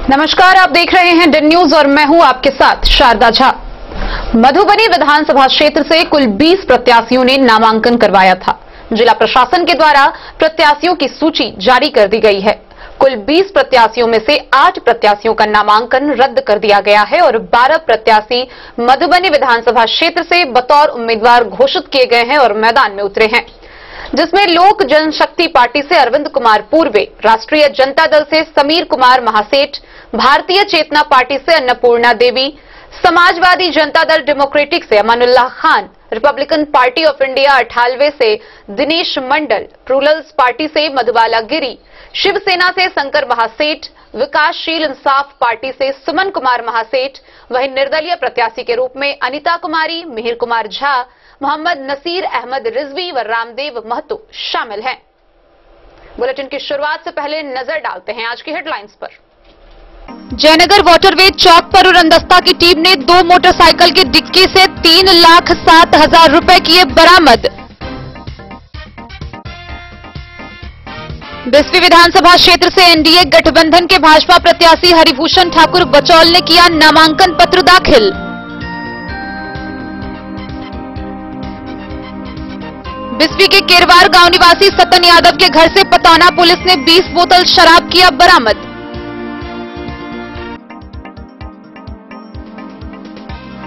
नमस्कार, आप देख रहे हैं डन न्यूज और मैं हूं आपके साथ शारदा झा। मधुबनी विधानसभा क्षेत्र से कुल 20 प्रत्याशियों ने नामांकन करवाया था। जिला प्रशासन के द्वारा प्रत्याशियों की सूची जारी कर दी गई है। कुल 20 प्रत्याशियों में से 8 प्रत्याशियों का नामांकन रद्द कर दिया गया है और 12 प्रत्याशी मधुबनी विधानसभा क्षेत्र से बतौर उम्मीदवार घोषित किए गए हैं और मैदान में उतरे हैं, जिसमें लोक जनशक्ति पार्टी से अरविंद कुमार पूर्वे, राष्ट्रीय जनता दल से समीर कुमार महासेठ, भारतीय चेतना पार्टी से अन्नपूर्णा देवी, समाजवादी जनता दल डेमोक्रेटिक से Amanullah Khan, Republican party of India 98 से दिनेश मंडल, रूरल्स पार्टी से मधुबाला गिरी, शिवसेना से शंकर महासेठ, विकासशील इंसाफ पार्टी से सुमन कुमार महासेठ, वहीं निर्दलीय प्रत्याशी के रूप में अनिता कुमारी, मिहिर कुमार झा, मोहम्मद नसीर अहमद रिजवी व रामदेव महतो शामिल हैं। बुलेटिन की शुरुआत से पहले नजर डालते हैं आज की हेडलाइंस पर। जयनगर वाटरवे चौक पर उड़नदस्ता की टीम ने 2 मोटरसाइकिल की डिक्की से 3,07,000 रुपए किए बरामद। बिस्फी विधानसभा क्षेत्र से एनडीए गठबंधन के भाजपा प्रत्याशी हरिभूषण ठाकुर बचौल ने किया नामांकन पत्र दाखिल। बिस्फी के केरवार गांव निवासी सतन यादव के घर से पतौना पुलिस ने 20 बोतल शराब किया बरामद।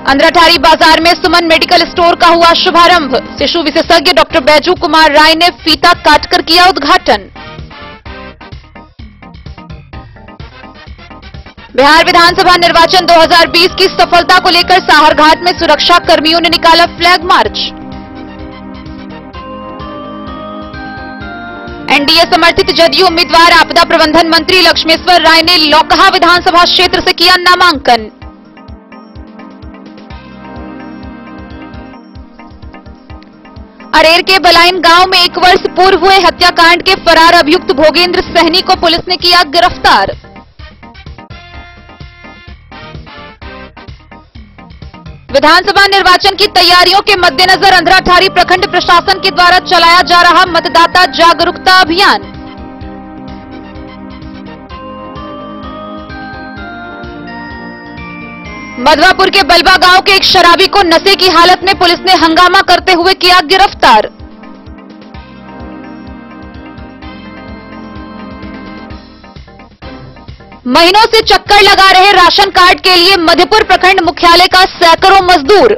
अंद्राठारी बाजार में सुमन मेडिकल स्टोर का हुआ शुभारंभ। शिशु विशेषज्ञ डॉक्टर बैजू कुमार राय ने फीता काटकर किया उद्घाटन। बिहार विधानसभा निर्वाचन 2020 की सफलता को लेकर साहरघाट में सुरक्षा कर्मियों ने निकाला फ्लैग मार्च। एनडीए समर्थित जदयू उम्मीदवार आपदा प्रबंधन मंत्री लक्ष्मेश्वर राय ने लौकहा विधानसभा क्षेत्र से किया नामांकन। अरेर के बलाइन गांव में 1 वर्ष पूर्व हुए हत्याकांड के फरार अभियुक्त भोगेंद्र सहनी को पुलिस ने किया गिरफ्तार। विधानसभा निर्वाचन की तैयारियों के मद्देनजर अंद्राठारी प्रखंड प्रशासन के द्वारा चलाया जा रहा मतदाता जागरूकता अभियान। मधवापुर के बलवा गांव के एक शराबी को नशे की हालत में पुलिस ने हंगामा करते हुए किया गिरफ्तार। महीनों से चक्कर लगा रहे राशन कार्ड के लिए मधुपुर प्रखंड मुख्यालय का सैकड़ों मजदूर।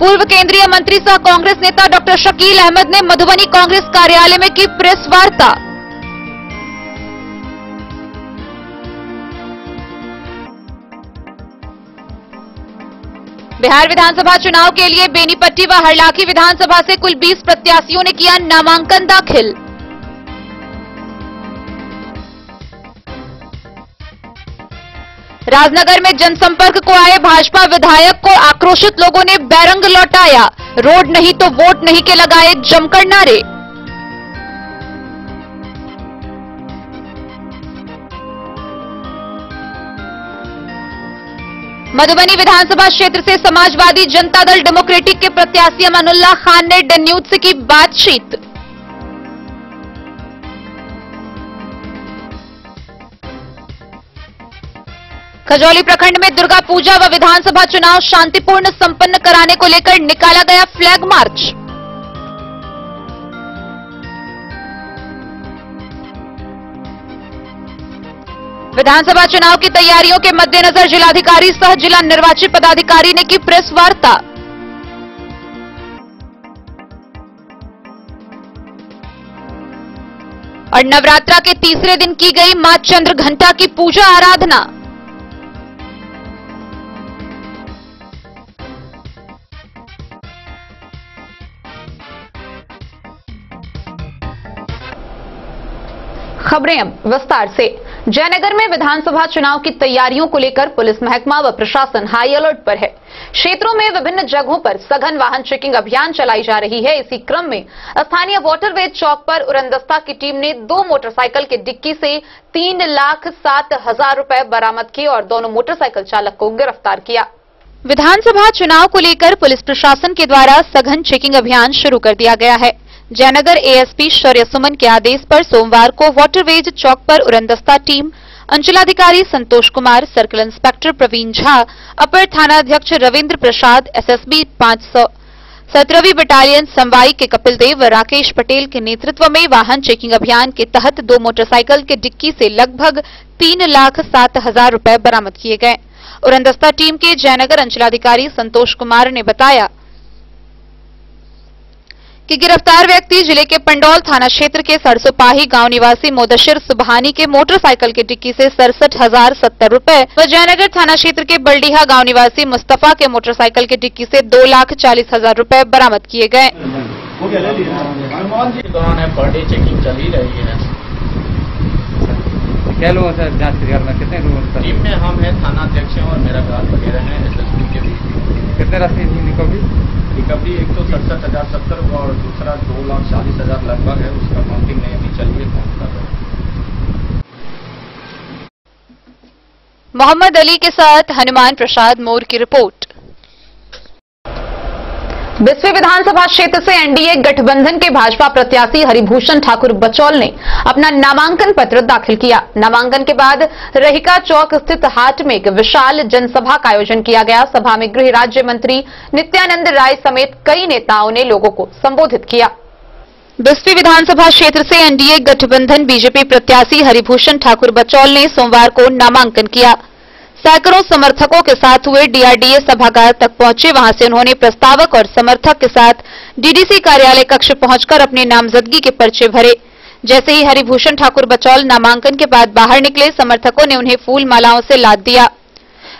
पूर्व केंद्रीय मंत्री सह कांग्रेस नेता डॉक्टर शकील अहमद ने मधुबनी कांग्रेस कार्यालय में की प्रेस वार्ता। बिहार विधानसभा चुनाव के लिए बेनीपट्टी व हरलाखी विधानसभा से कुल 20 प्रत्याशियों ने किया नामांकन दाखिल। राजनगर में जनसंपर्क को आए भाजपा विधायक को आक्रोशित लोगों ने बैरंग लौटाया। रोड नहीं तो वोट नहीं के लगाए जमकर नारे। मधुबनी विधानसभा क्षेत्र से समाजवादी जनता दल डेमोक्रेटिक के प्रत्याशी अमानुल्लाह खान ने डन न्यूज से की बातचीत। खजौली प्रखंड में दुर्गा पूजा व विधानसभा चुनाव शांतिपूर्ण संपन्न कराने को लेकर निकाला गया फ्लैग मार्च। विधानसभा चुनाव की तैयारियों के मद्देनजर जिलाधिकारी सह जिला निर्वाची पदाधिकारी ने की प्रेस वार्ता। और नवरात्रा के तीसरे दिन की गई मां चंद्रघंटा की पूजा आराधना। खबरें अब विस्तार से। जयनगर में विधानसभा चुनाव की तैयारियों को लेकर पुलिस महकमा व प्रशासन हाई अलर्ट पर है। क्षेत्रों में विभिन्न जगहों पर सघन वाहन चेकिंग अभियान चलाई जा रही है। इसी क्रम में स्थानीय वाटरवे चौक पर उड़नदस्ता की टीम ने 2 मोटरसाइकिल की डिक्की से 3,07,000 रुपए बरामद किए और दोनों मोटरसाइकिल चालक को गिरफ्तार किया। विधानसभा चुनाव को लेकर पुलिस प्रशासन के द्वारा सघन चेकिंग अभियान शुरू कर दिया गया है। जयनगर एएसपी शौर्य सुमन के आदेश पर सोमवार को वाटरवेज चौक पर उड़नदस्ता टीम, अंचलाधिकारी संतोष कुमार, सर्कल इंस्पेक्टर प्रवीण झा, अपर थानाध्यक्ष रविंद्र प्रसाद, एसएसबी 517वीं बटालियन संवाई के कपिल देव व राकेश पटेल के नेतृत्व में वाहन चेकिंग अभियान के तहत 2 मोटरसाइकिल के डिक्की से लगभग 3,07,000 रुपए बरामद किए गए। उड़नदस्ता टीम के जयनगर अंचलाधिकारी संतोष कुमार ने बताया कि गिरफ्तार व्यक्ति जिले के पंडौल थाना क्षेत्र के सरसोपाही गांव निवासी मोदशिर सुबहानी के मोटरसाइकिल की डिक्की से 67,070 रुपए व जयनगर थाना क्षेत्र के बलडीहा गांव निवासी मुस्तफा के मोटरसाइकिल की डिक्की से 2,40,000 रुपए बरामद किए गए। पर डे चेकिंग चल ही रही है। क्या लोग सर जांच करना, कितने लोग टीम में हम हैं, थाना अध्यक्ष और मेरा गार्ड वगैरह हैं, एसएसपी के भी। कितने राशि रिकवरी 167,070 और दूसरा 2,40,000 लगभग है, उसका काउंटिंग नहीं अभी चल रही है, काउंट कर रहे हैं। मोहम्मद अली के साथ हनुमान प्रसाद मोर की रिपोर्ट। बिस्फी विधानसभा क्षेत्र से एनडीए गठबंधन के भाजपा प्रत्याशी हरिभूषण ठाकुर बचौल ने अपना नामांकन पत्र दाखिल किया। नामांकन के बाद रहिका चौक स्थित हाट में एक विशाल जनसभा का आयोजन किया गया। सभा में गृह राज्य मंत्री नित्यानंद राय समेत कई नेताओं ने लोगों को संबोधित किया। बिस्फी विधानसभा क्षेत्र से एनडीए गठबंधन बीजेपी प्रत्याशी हरिभूषण ठाकुर बचौल ने सोमवार को नामांकन किया। सैकड़ों समर्थकों के साथ हुए डीआरडीए सभागार तक पहुंचे। वहां से उन्होंने प्रस्तावक और समर्थक के साथ डीडीसी कार्यालय कक्ष पहुंचकर अपने नामजदगी के पर्चे भरे। जैसे ही हरिभूषण ठाकुर बचौल नामांकन के बाद बाहर निकले, समर्थकों ने उन्हें फूल मालाओं से लाद दिया।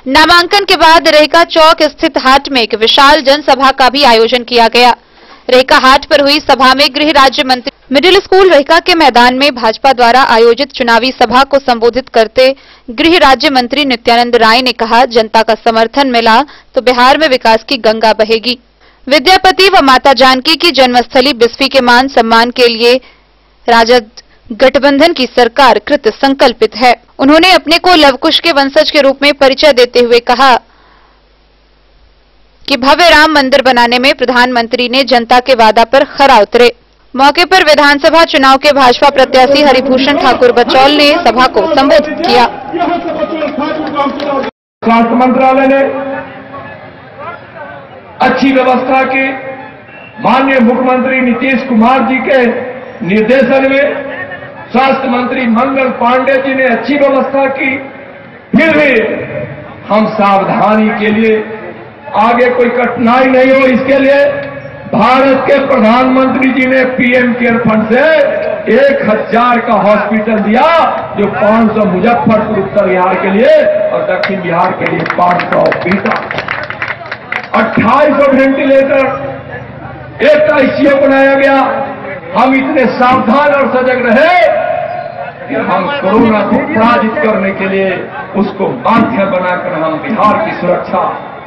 नामांकन के बाद रेखा चौक स्थित हाट में एक विशाल जनसभा का भी आयोजन किया गया। रेखा हाट पर हुई सभा में गृह राज्य मंत्री मिडिल स्कूल रेखा के मैदान में भाजपा द्वारा आयोजित चुनावी सभा को संबोधित करते गृह राज्य मंत्री नित्यानंद राय ने कहा, जनता का समर्थन मिला तो बिहार में विकास की गंगा बहेगी। विद्यापति व माता जानकी की जन्मस्थली बिस्फी के मान सम्मान के लिए राजद गठबंधन की सरकार कृत संकल्पित है। उन्होंने अपने को लवकुश के वंशज के रूप में परिचय देते हुए कहा कि भव्य राम मंदिर बनाने में प्रधानमंत्री ने जनता के वादा पर खरा उतरे। मौके पर विधानसभा चुनाव के भाजपा प्रत्याशी हरिभूषण ठाकुर बचौल ने सभा को संबोधित किया। स्वास्थ्य मंत्रालय ने अच्छी व्यवस्था की, माननीय मुख्यमंत्री नीतीश कुमार जी के निर्देशन में स्वास्थ्य मंत्री मंगल पांडे जी ने अच्छी व्यवस्था की। फिर भी हम सावधानी के लिए आगे कोई कठिनाई नहीं हो, इसके लिए भारत के प्रधानमंत्री जी ने पीएम केयर फंड से 1,000 का हॉस्पिटल दिया, जो 500 मुजफ्फरपुर उत्तर बिहार के लिए और दक्षिण बिहार के लिए 500 पीता, 2800 वेंटिलेटर, एक आईसीयू बनाया गया। हम इतने सावधान और सजग रहे कि हम कोरोना को पराजित करने के लिए उसको माध्यम बनाकर हम बिहार की सुरक्षा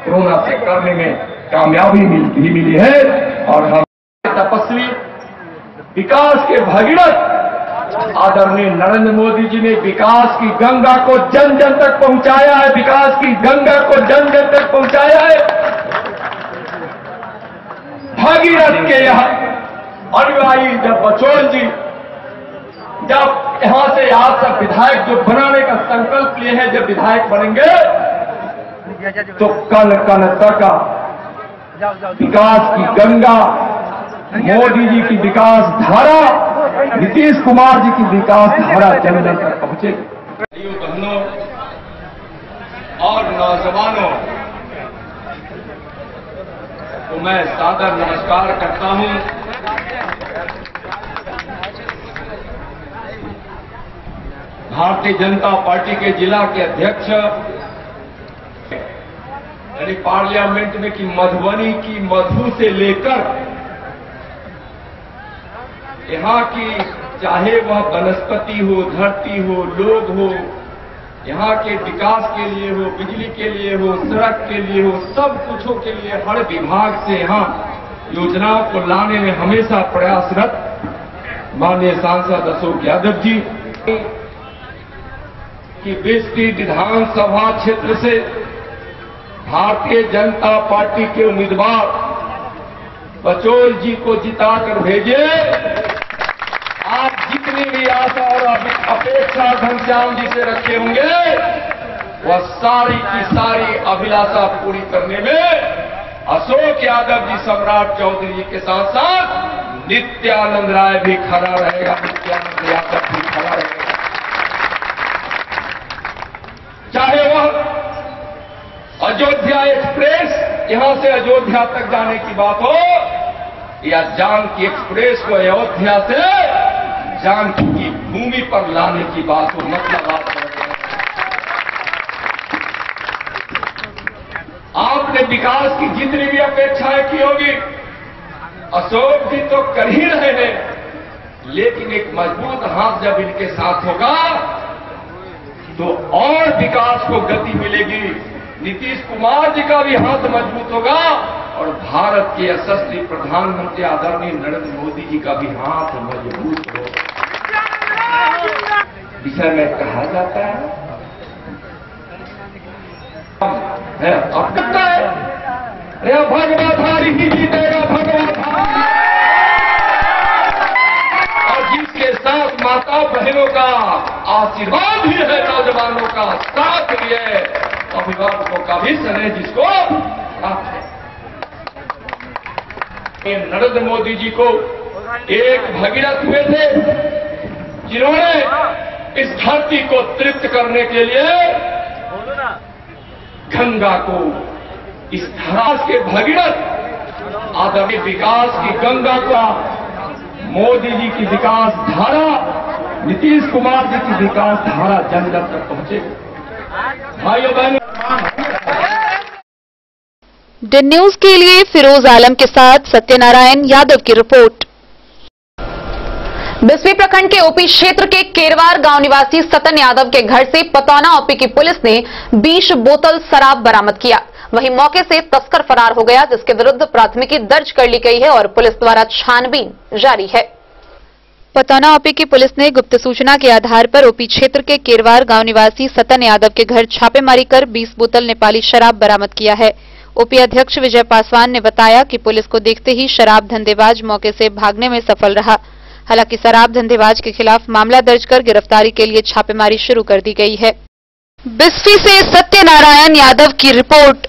कोरोना से करने में कामयाबी भी मिली है। और हम तपस्वी विकास के भगीरथ आदरणीय नरेंद्र मोदी जी ने विकास की गंगा को जन जन तक पहुंचाया है, विकास की गंगा को जन जन तक पहुंचाया है। भगीरथ के यहाँ अनुयायी जब बचौल जी जब यहां से आप सब विधायक जो बनाने का संकल्प लिए हैं, जब विधायक बनेंगे तो कल कल तक विकास की गंगा, मोदी जी की विकास धारा, नीतीश कुमार जी की विकास धारा जन जन तक पहुंचेगी। बहनों और नौजवानों को मैं सादर नमस्कार करता हूं। भारतीय जनता पार्टी के जिला के अध्यक्ष यानी पार्लियामेंट में कि मधुबनी की मधु से लेकर यहाँ की चाहे वह वनस्पति हो, धरती हो, लोग हो, यहाँ के विकास के लिए हो, बिजली के लिए हो, सड़क के लिए हो, सब कुछों के लिए हर विभाग से यहाँ योजनाओं को लाने में हमेशा प्रयासरत माननीय सांसद अशोक यादव जी कि बिस्फी विधानसभा क्षेत्र से भारतीय जनता पार्टी के उम्मीदवार बचोल जी को जिताकर भेजिए। आप जितनी भी आशा और अपेक्षा घनश्याम जी से रखे होंगे, वह सारी की सारी अभिलाषा पूरी करने में अशोक यादव जी, सम्राट चौधरी जी के साथ साथ नित्यानंद राय भी खड़ा रहेगा, नित्यानंद यादव भी खड़ा रहेगा। चाहे वह अयोध्या एक्सप्रेस यहां से अयोध्या तक जाने की बात हो, या जानकी एक्सप्रेस को अयोध्या से जानकी की भूमि पर लाने की बात हो, मतलब आपने विकास की जितनी भी अपेक्षाएं की होगी, अशोक जी तो कर ही रहे हैं, लेकिन एक मजबूत हाथ जब इनके साथ होगा तो और विकास को गति मिलेगी। नीतीश कुमार जी का भी हाथ मजबूत होगा और भारत के यशस्वी प्रधानमंत्री आदरणीय नरेंद्र मोदी जी का भी हाथ मजबूत होगा। विषय में कहा जाता है अब करता है, अरे भगवाधारी ही जीतेगा, भगवाधारी। और जिसके साथ माता बहनों का आशीर्वाद भी है, नौजवानों का साथ भी है, अभिभावकों का भी स्नेह जिसको प्राप्त है। नरेंद्र मोदी जी को एक भगीरथ हुए थे जिन्होंने इस धरती को तृप्त करने के लिए गंगा को, इस धरा के भगीरथ आदमी विकास की गंगा का, मोदी जी की विकास धारा, नीतीश कुमार जी की विकास धारा जन जन तक पहुंचे। भाइयों बहनों, डन न्यूज के लिए फिरोज आलम के साथ सत्यनारायण यादव की रिपोर्ट। बिस्वी प्रखंड के ओपी क्षेत्र के केरवार गांव निवासी सतन यादव के घर से पतौना ओपी की पुलिस ने 20 बोतल शराब बरामद किया। वहीं मौके से तस्कर फरार हो गया, जिसके विरुद्ध प्राथमिकी दर्ज कर ली गई है और पुलिस द्वारा छानबीन जारी है। पतौना ओपी की पुलिस ने गुप्त सूचना के आधार पर ओपी क्षेत्र के केरवार गांव निवासी सतन यादव के घर छापेमारी कर 20 बोतल नेपाली शराब बरामद किया है। ओपी अध्यक्ष विजय पासवान ने बताया कि पुलिस को देखते ही शराब धंधेबाज मौके से भागने में सफल रहा। हालांकि शराब धंधेबाज के खिलाफ मामला दर्ज कर गिरफ्तारी के लिए छापेमारी शुरू कर दी गई है। बिस्फी से सत्यनारायण यादव की रिपोर्ट।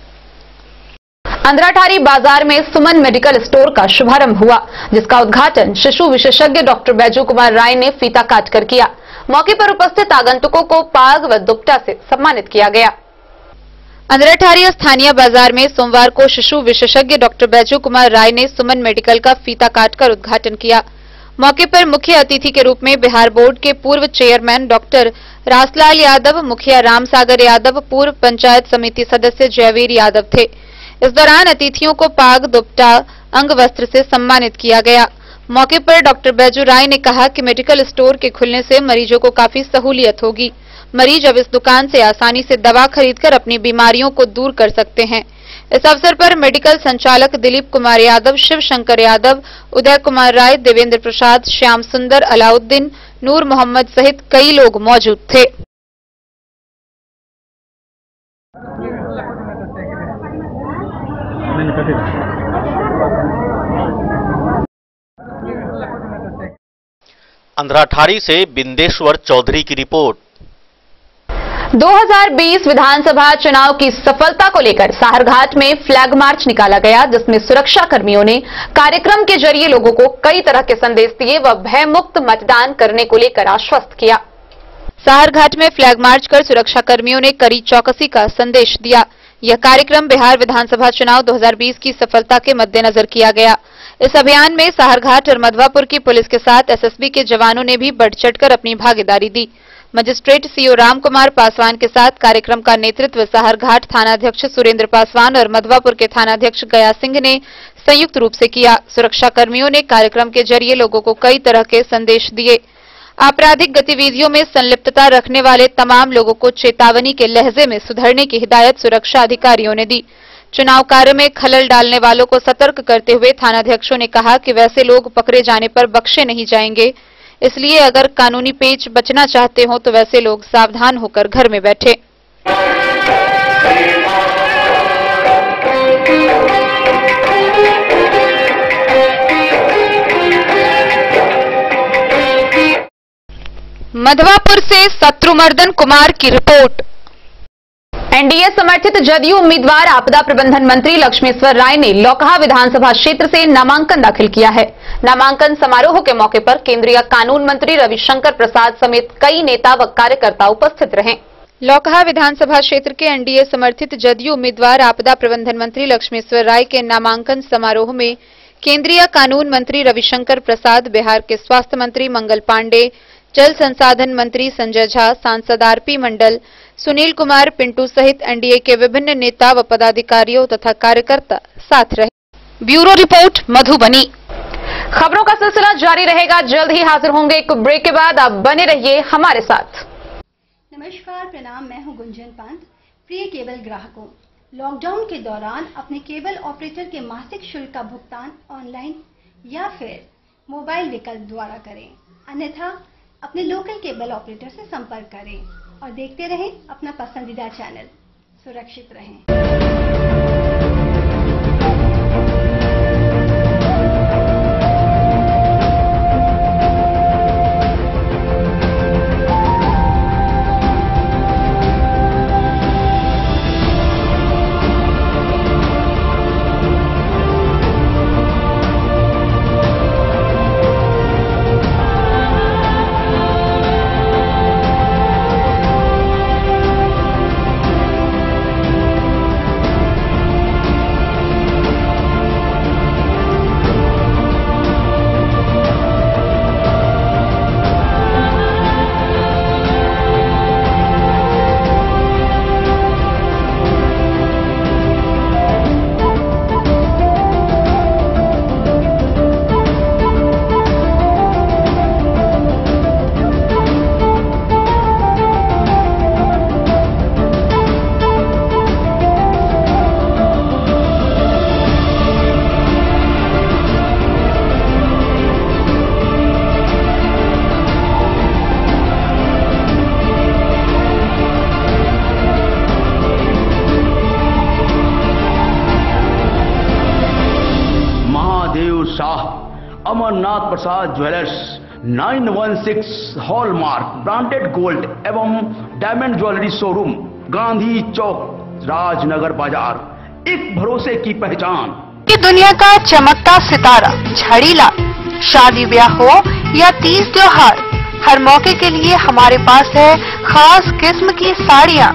अंधराठारी बाजार में सुमन मेडिकल स्टोर का शुभारंभ हुआ, जिसका उद्घाटन शिशु विशेषज्ञ डॉक्टर बैजू कुमार राय ने फीता काटकर किया। मौके पर उपस्थित आगंतुकों को पाग व दुपट्टा से सम्मानित किया गया। अंधराठारी स्थानीय बाजार में सोमवार को शिशु विशेषज्ञ डॉक्टर बैजू कुमार राय ने सुमन मेडिकल का फीता काटकर उद्घाटन किया। मौके पर मुख्य अतिथि के रूप में बिहार बोर्ड के पूर्व चेयरमैन डॉक्टर रासलाल यादव, मुखिया रामसागर यादव, पूर्व पंचायत समिति सदस्य जयवीर यादव थे। इस दौरान अतिथियों को पाग, दुपट्टा, अंग वस्त्र से सम्मानित किया गया। मौके पर डॉक्टर बैजू राय ने कहा कि मेडिकल स्टोर के खुलने से मरीजों को काफी सहूलियत होगी। मरीज अब इस दुकान से आसानी से दवा खरीदकर अपनी बीमारियों को दूर कर सकते हैं। इस अवसर पर मेडिकल संचालक दिलीप कुमार यादव, शिव शंकर यादव, उदय कुमार राय, देवेंद्र प्रसाद, श्याम सुंदर, अलाउद्दीन, नूर मोहम्मद सहित कई लोग मौजूद थे। अंधराठारी से बिंदेश्वर चौधरी की रिपोर्ट। 2020 विधानसभा चुनाव की सफलता को लेकर साहरघाट में फ्लैग मार्च निकाला गया, जिसमें सुरक्षा कर्मियों ने कार्यक्रम के जरिए लोगों को कई तरह के संदेश दिए व भयमुक्त मतदान करने को लेकर आश्वस्त किया। साहरघाट में फ्लैग मार्च कर सुरक्षा कर्मियों ने कड़ी चौकसी का संदेश दिया। यह कार्यक्रम बिहार विधानसभा चुनाव 2020 की सफलता के मद्देनजर किया गया। इस अभियान में साहरघाट और मधवापुर की पुलिस के साथ एसएसबी के जवानों ने भी बढ़ चढ़कर अपनी भागीदारी दी। मजिस्ट्रेट सीओ राम कुमार पासवान के साथ कार्यक्रम का नेतृत्व साहरघाट थानाध्यक्ष सुरेंद्र पासवान और मधवापुर के थानाध्यक्ष गया सिंह ने संयुक्त रूप से किया। सुरक्षा कर्मियों ने कार्यक्रम के जरिए लोगों को कई तरह के संदेश दिए। आपराधिक गतिविधियों में संलिप्तता रखने वाले तमाम लोगों को चेतावनी के लहजे में सुधरने की हिदायत सुरक्षा अधिकारियों ने दी। चुनाव कार्य में खलल डालने वालों को सतर्क करते हुए थानाध्यक्षों ने कहा कि वैसे लोग पकड़े जाने पर बख्शे नहीं जाएंगे, इसलिए अगर कानूनी पेच बचना चाहते हो तो वैसे लोग सावधान होकर घर में बैठे। मधवापुर से शत्रुमर्दन कुमार की रिपोर्ट। एनडीए समर्थित जदयू उम्मीदवार आपदा प्रबंधन मंत्री लक्ष्मेश्वर राय ने लौकहा विधानसभा क्षेत्र से नामांकन दाखिल किया है। नामांकन समारोह के मौके पर केंद्रीय कानून मंत्री रविशंकर प्रसाद समेत कई नेता व कार्यकर्ता उपस्थित रहे। लौकहा विधानसभा क्षेत्र के एनडीए समर्थित जदयू उम्मीदवार आपदा प्रबंधन मंत्री लक्ष्मेश्वर राय के नामांकन समारोह में केंद्रीय कानून मंत्री रविशंकर प्रसाद, बिहार के स्वास्थ्य मंत्री मंगल पांडे, जल संसाधन मंत्री संजय झा, सांसद आरपी मंडल, सुनील कुमार पिंटू सहित एनडीए के विभिन्न नेता व पदाधिकारियों तथा कार्यकर्ता साथ रहे। Bureau report Madhubani. खबरों का सिलसिला जारी रहेगा, जल्द ही हाजिर होंगे एक ब्रेक के बाद। आप बने रहिए हमारे साथ। नमस्कार, प्रणाम, मैं हूं गुंजन पंत। प्रिय केबल ग्राहकों, लॉकडाउन के दौरान अपने केबल ऑपरेटर के मासिक शुल्क का भुगतान ऑनलाइन या फिर मोबाइल विकल्प द्वारा करें, अन्यथा अपने लोकल केबल ऑपरेटर से संपर्क करें और देखते रहें अपना पसंदीदा चैनल। सुरक्षित रहें। अमरनाथ प्रसाद ज्वेलर्स 916 हॉलमार्क ब्रांडेड गोल्ड एवं डायमंड ज्वेलरी शोरूम, गांधी चौक, राजनगर बाजार, एक भरोसे की पहचान। दुनिया का चमकता सितारा झड़ीलाल। शादी ब्याह हो या तीज त्योहार, हर मौके के लिए हमारे पास है खास किस्म की साड़ियाँ।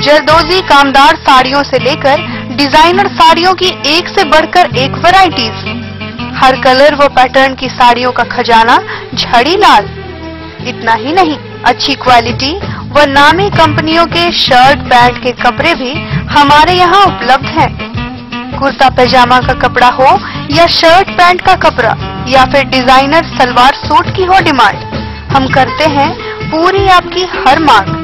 जरदोजी कामदार साड़ियों से लेकर डिजाइनर साड़ियों की एक से बढ़कर एक वैरायटीज, हर कलर व पैटर्न की साड़ियों का खजाना झड़ीलाल। इतना ही नहीं, अच्छी क्वालिटी व नामी कंपनियों के शर्ट पैंट के कपड़े भी हमारे यहाँ उपलब्ध हैं। कुर्ता पैजामा का कपड़ा हो या शर्ट पैंट का कपड़ा या फिर डिजाइनर सलवार सूट की हो डिमांड, हम करते हैं पूरी आपकी हर मांग।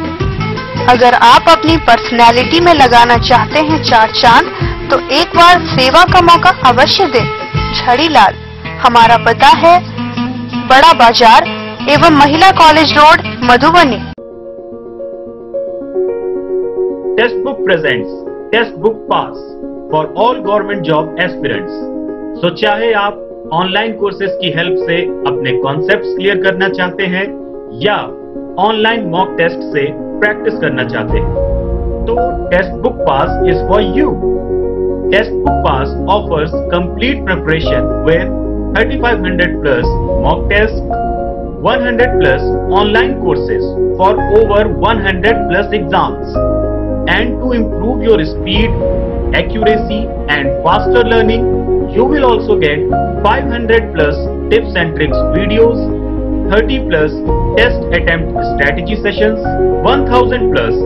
अगर आप अपनी पर्सनैलिटी में लगाना चाहते हैं चार चांद, तो एक बार सेवा का मौका अवश्य दें। झड़ीलाल, हमारा पता है बड़ा बाजार एवं Mahila college road, Madhubani. Testbook presents test book pass for all government job aspirants. So चाहे आप ऑनलाइन कोर्सेज की हेल्प से अपने कॉन्सेप्ट्स क्लियर करना चाहते हैं या ऑनलाइन मॉक टेस्ट से प्रैक्टिस करना चाहते हैं, तो test book pass is for you. Test Book Pass offers complete preparation with 3500 plus mock tests, 100 plus online courses for over 100 plus exams. And to improve your speed, accuracy and faster learning, you will also get 500 plus tips and tricks videos, 30 plus test attempt strategy sessions, 1000 plus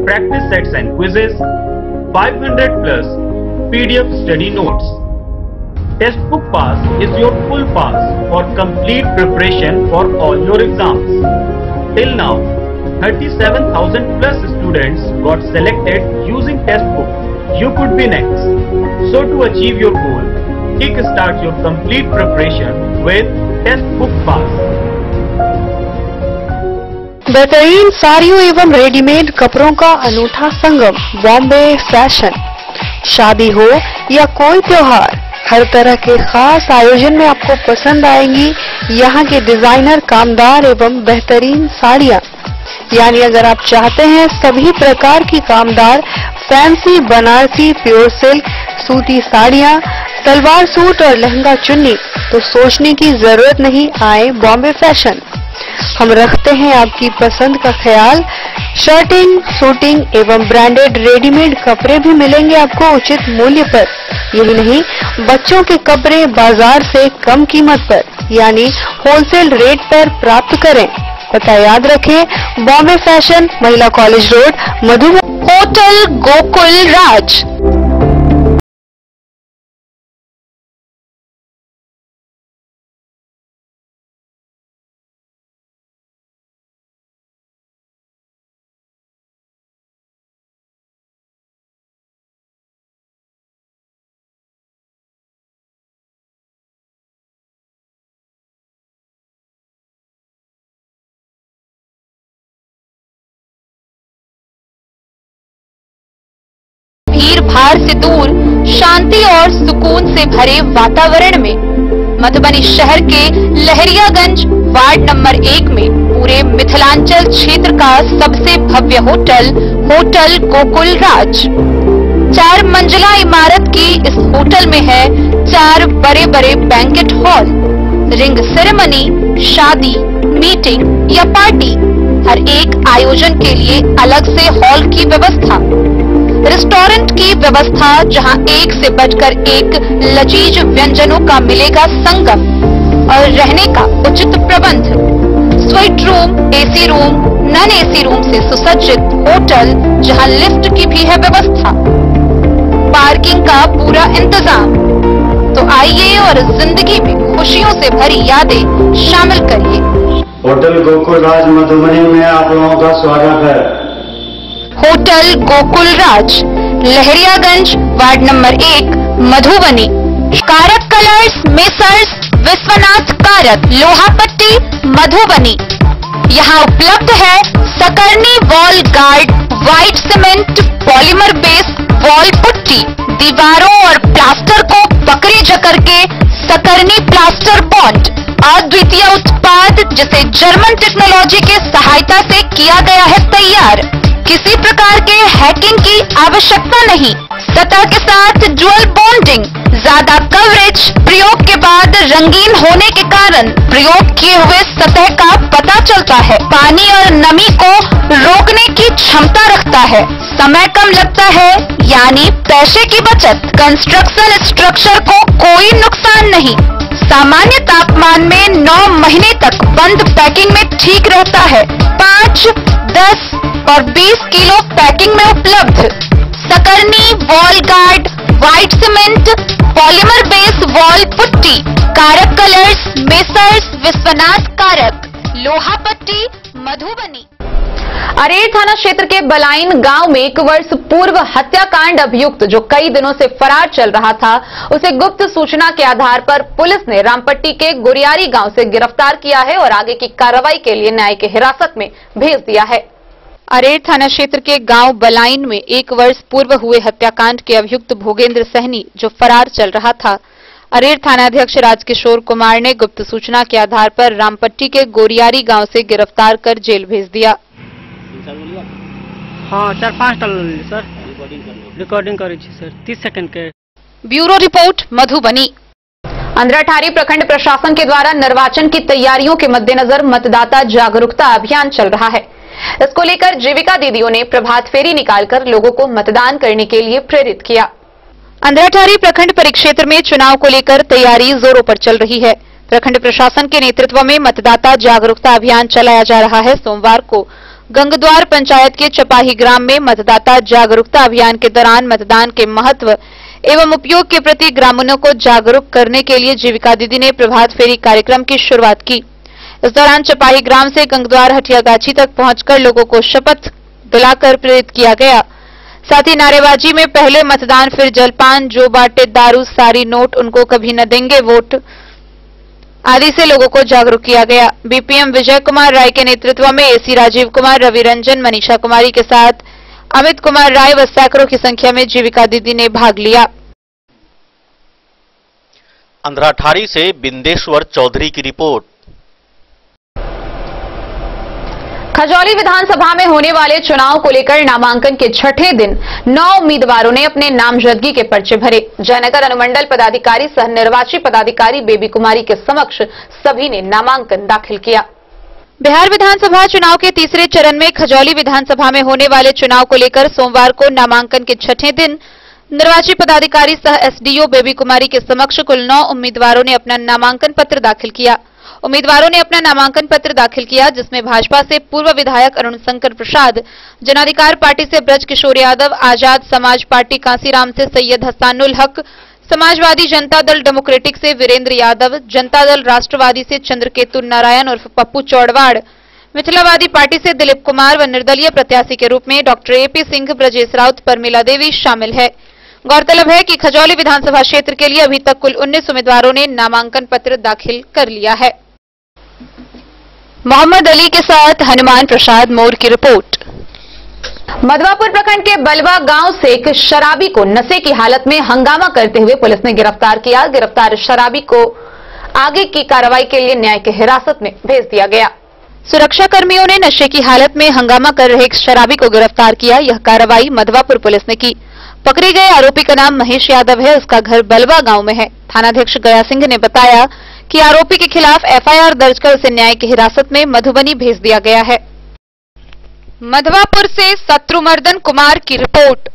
practice sets and quizzes, 500 plus PDF study notes. Test Book Pass is your full pass for complete preparation for all your exams. Till now, 37,000 plus students got selected using Test Book. You could be next. So to achieve your goal, kickstart your complete preparation with Test Book Pass. बेहतरीन साड़ियों एवं readymade कपड़ों का अनूठा संगम, Bombay fashion. शादी हो या कोई त्योहार, हर तरह के खास आयोजन में आपको पसंद आएंगी यहाँ के डिजाइनर कामदार एवं बेहतरीन साड़ियाँ। यानी अगर आप चाहते हैं सभी प्रकार की कामदार फैंसी बनारसी प्योर सिल्क सूती साड़ियाँ, सलवार सूट और लहंगा चुन्नी, तो सोचने की जरूरत नहीं, आए बॉम्बे फैशन। हम रखते हैं आपकी पसंद का ख्याल। शर्टिंग, सूटिंग एवं ब्रांडेड रेडीमेड कपड़े भी मिलेंगे आपको उचित मूल्य पर। यही नहीं, बच्चों के कपड़े बाजार से कम कीमत पर यानी होलसेल रेट पर प्राप्त करें। पता याद रखें, Bombay fashion, Mahila college road, Madhubani. Hotel Gokul Raj. भीड़ भाड़ से दूर, शांति और सुकून से भरे वातावरण में मधुबनी शहर के लहरियागंज वार्ड नंबर 1 में पूरे मिथिलांचल क्षेत्र का सबसे भव्य होटल, होटल गोकुल राज। 4 मंजिला इमारत की इस होटल में है 4 बड़े बड़े बैंकेट हॉल, रिंग सेरेमनी, शादी, मीटिंग या पार्टी, हर एक आयोजन के लिए अलग से हॉल की व्यवस्था, रेस्टोरेंट की व्यवस्था जहां एक से बढ़कर एक लजीज व्यंजनों का मिलेगा संगम, और रहने का उचित प्रबंध, suite room, AC room, non AC room से सुसज्जित होटल जहां लिफ्ट की भी है व्यवस्था, पार्किंग का पूरा इंतजाम। तो आइए और जिंदगी में खुशियों से भरी यादें शामिल करिए। होटल गोकुल राज मधुबनी में आप लोगों का स्वागत है। होटल गोकुल राज, लहरियागंज वार्ड नंबर 1, मधुबनी। कारक कलर्स, मेसर्स विश्वनाथ कारक, लोहापट्टी, मधुबनी। यहाँ उपलब्ध है Sakarni wall guard, white cement polymer base wall putty, दीवारों और प्लास्टर को पकड़े जकड़ के सकरनी प्लास्टर बॉन्ड, अद्वितीय उत्पाद जिसे जर्मन टेक्नोलॉजी के सहायता से किया गया है तैयार। किसी प्रकार के हैकिंग की आवश्यकता नहीं, सतह के साथ डुअल बॉन्डिंग, ज्यादा कवरेज, प्रयोग के बाद रंगीन होने के कारण प्रयोग किए हुए सतह का पता चलता है, पानी और नमी को रोकने की क्षमता रखता है, समय कम लगता है यानी पैसे की बचत, कंस्ट्रक्शन स्ट्रक्चर को कोई नुकसान नहीं, सामान्य तापमान में 9 महीने तक बंद पैकिंग में ठीक रहता है, 5, 10 और 20 किलो पैकिंग में उपलब्ध। Sakarni wall guard, white cement polymer base wall putty, Karak colours, Messrs Vishwanath Karak, Lohapatti, Madhubani. अरेर थाना क्षेत्र के बलाइन गांव में 1 वर्ष पूर्व हत्याकांड अभियुक्त जो कई दिनों से फरार चल रहा था, उसे गुप्त सूचना के आधार पर पुलिस ने रामपट्टी के गुरियारी गांव से गिरफ्तार किया है और आगे की कार्रवाई के लिए न्यायिक हिरासत में भेज दिया है। अरेर थाना क्षेत्र के गांव बलाइन में 1 वर्ष पूर्व हुए हत्याकांड के अभियुक्त भोगेंद्र सहनी जो फरार चल रहा था, अरेर थानाध्यक्ष राजकिशोर कुमार ने गुप्त सूचना के आधार पर रामपट्टी के गोरियारी गांव से गिरफ्तार कर जेल भेज दिया। हाँ 4-5 डाल सर, रिकॉर्डिंग करी सर 30 सेकंड के। Bureau report, Madhubani. अंधराठारी प्रखंड प्रशासन के द्वारा निर्वाचन की तैयारियों के मद्देनजर मतदाता जागरूकता अभियान चल रहा है। इसको लेकर जीविका दीदियों ने प्रभात फेरी निकालकर लोगों को मतदान करने के लिए प्रेरित किया। अंधराठारी प्रखंड परिक्षेत्र में चुनाव को लेकर तैयारी जोरों पर चल रही है। प्रखंड प्रशासन के नेतृत्व में मतदाता जागरूकता अभियान चलाया जा रहा है। सोमवार को गंगद्वार पंचायत के चपाही ग्राम में मतदाता जागरूकता अभियान के दौरान मतदान के महत्व एवं उपयोग के प्रति ग्रामीणों को जागरूक करने के लिए जीविका दीदी ने प्रभात फेरी कार्यक्रम की शुरुआत की। इस दौरान चपाही ग्राम से गंगद्वार हटियागाछी तक पहुंचकर लोगों को शपथ दिलाकर प्रेरित किया गया। साथ ही नारेबाजी में पहले मतदान फिर जलपान, जो बांटे दारू सारी नोट उनको कभी न देंगे वोट आदि से लोगों को जागरूक किया गया। बीपीएम विजय कुमार राय के नेतृत्व में एसी राजीव कुमार, रवि रंजन, मनीषा कुमारी के साथ अमित कुमार राय व सैकड़ों की संख्या में जीविका दीदी ने भाग लिया। अंधराठारी से बिंदेश्वर चौधरी की रिपोर्ट। खजौली विधानसभा में होने वाले चुनाव को लेकर नामांकन के छठे दिन 9 उम्मीदवारों ने अपने नामजदगी के पर्चे भरे। जयनगर अनुमंडल पदाधिकारी सह निर्वाची पदाधिकारी बेबी कुमारी के समक्ष सभी ने नामांकन दाखिल किया। बिहार विधानसभा चुनाव के तीसरे चरण में खजौली विधानसभा में होने वाले चुनाव को लेकर सोमवार को नामांकन के छठे दिन निर्वाची पदाधिकारी सह एसडीओ बेबी कुमारी के समक्ष कुल 9 उम्मीदवारों ने अपना नामांकन पत्र दाखिल किया। उम्मीदवारों ने अपना नामांकन पत्र दाखिल किया, जिसमें भाजपा से पूर्व विधायक अरुण शंकर प्रसाद, जनाधिकार पार्टी से ब्रज किशोर यादव, आजाद समाज पार्टी कांसीराम से सैयद हसानुल हक, समाजवादी जनता दल डेमोक्रेटिक से वीरेंद्र यादव, जनता दल राष्ट्रवादी से चंद्रकेतु नारायण उर्फ पप्पू चौड़वाड़, मिथिलावादी पार्टी से दिलीप कुमार व निर्दलीय प्रत्याशी के रूप में डॉक्टर एपी सिंह, ब्रजेश राउत, परमिला देवी शामिल है। गौरतलब है कि खजौली विधानसभा क्षेत्र के लिए अभी तक कुल 19 उम्मीदवारों ने नामांकन पत्र दाखिल कर लिया है। मोहम्मद अली के साथ हनुमान प्रसाद मोर की रिपोर्ट। मधवापुर प्रखंड के बलवा गांव से एक शराबी को नशे की हालत में हंगामा करते हुए पुलिस ने गिरफ्तार किया। गिरफ्तार शराबी को आगे की कार्रवाई के लिए न्यायिक हिरासत में भेज दिया गया। सुरक्षा कर्मियों ने नशे की हालत में हंगामा कर रहे एक शराबी को गिरफ्तार किया। यह कार्रवाई मधवापुर पुलिस ने की। पकड़े गए आरोपी का नाम महेश यादव है। उसका घर बलवा गांव में है। थानाध्यक्ष गया सिंह ने बताया कि आरोपी के खिलाफ एफआईआर दर्ज कर उसे न्यायिक हिरासत में मधुबनी भेज दिया गया है। मधवापुर से शत्रुमर्दन कुमार की रिपोर्ट।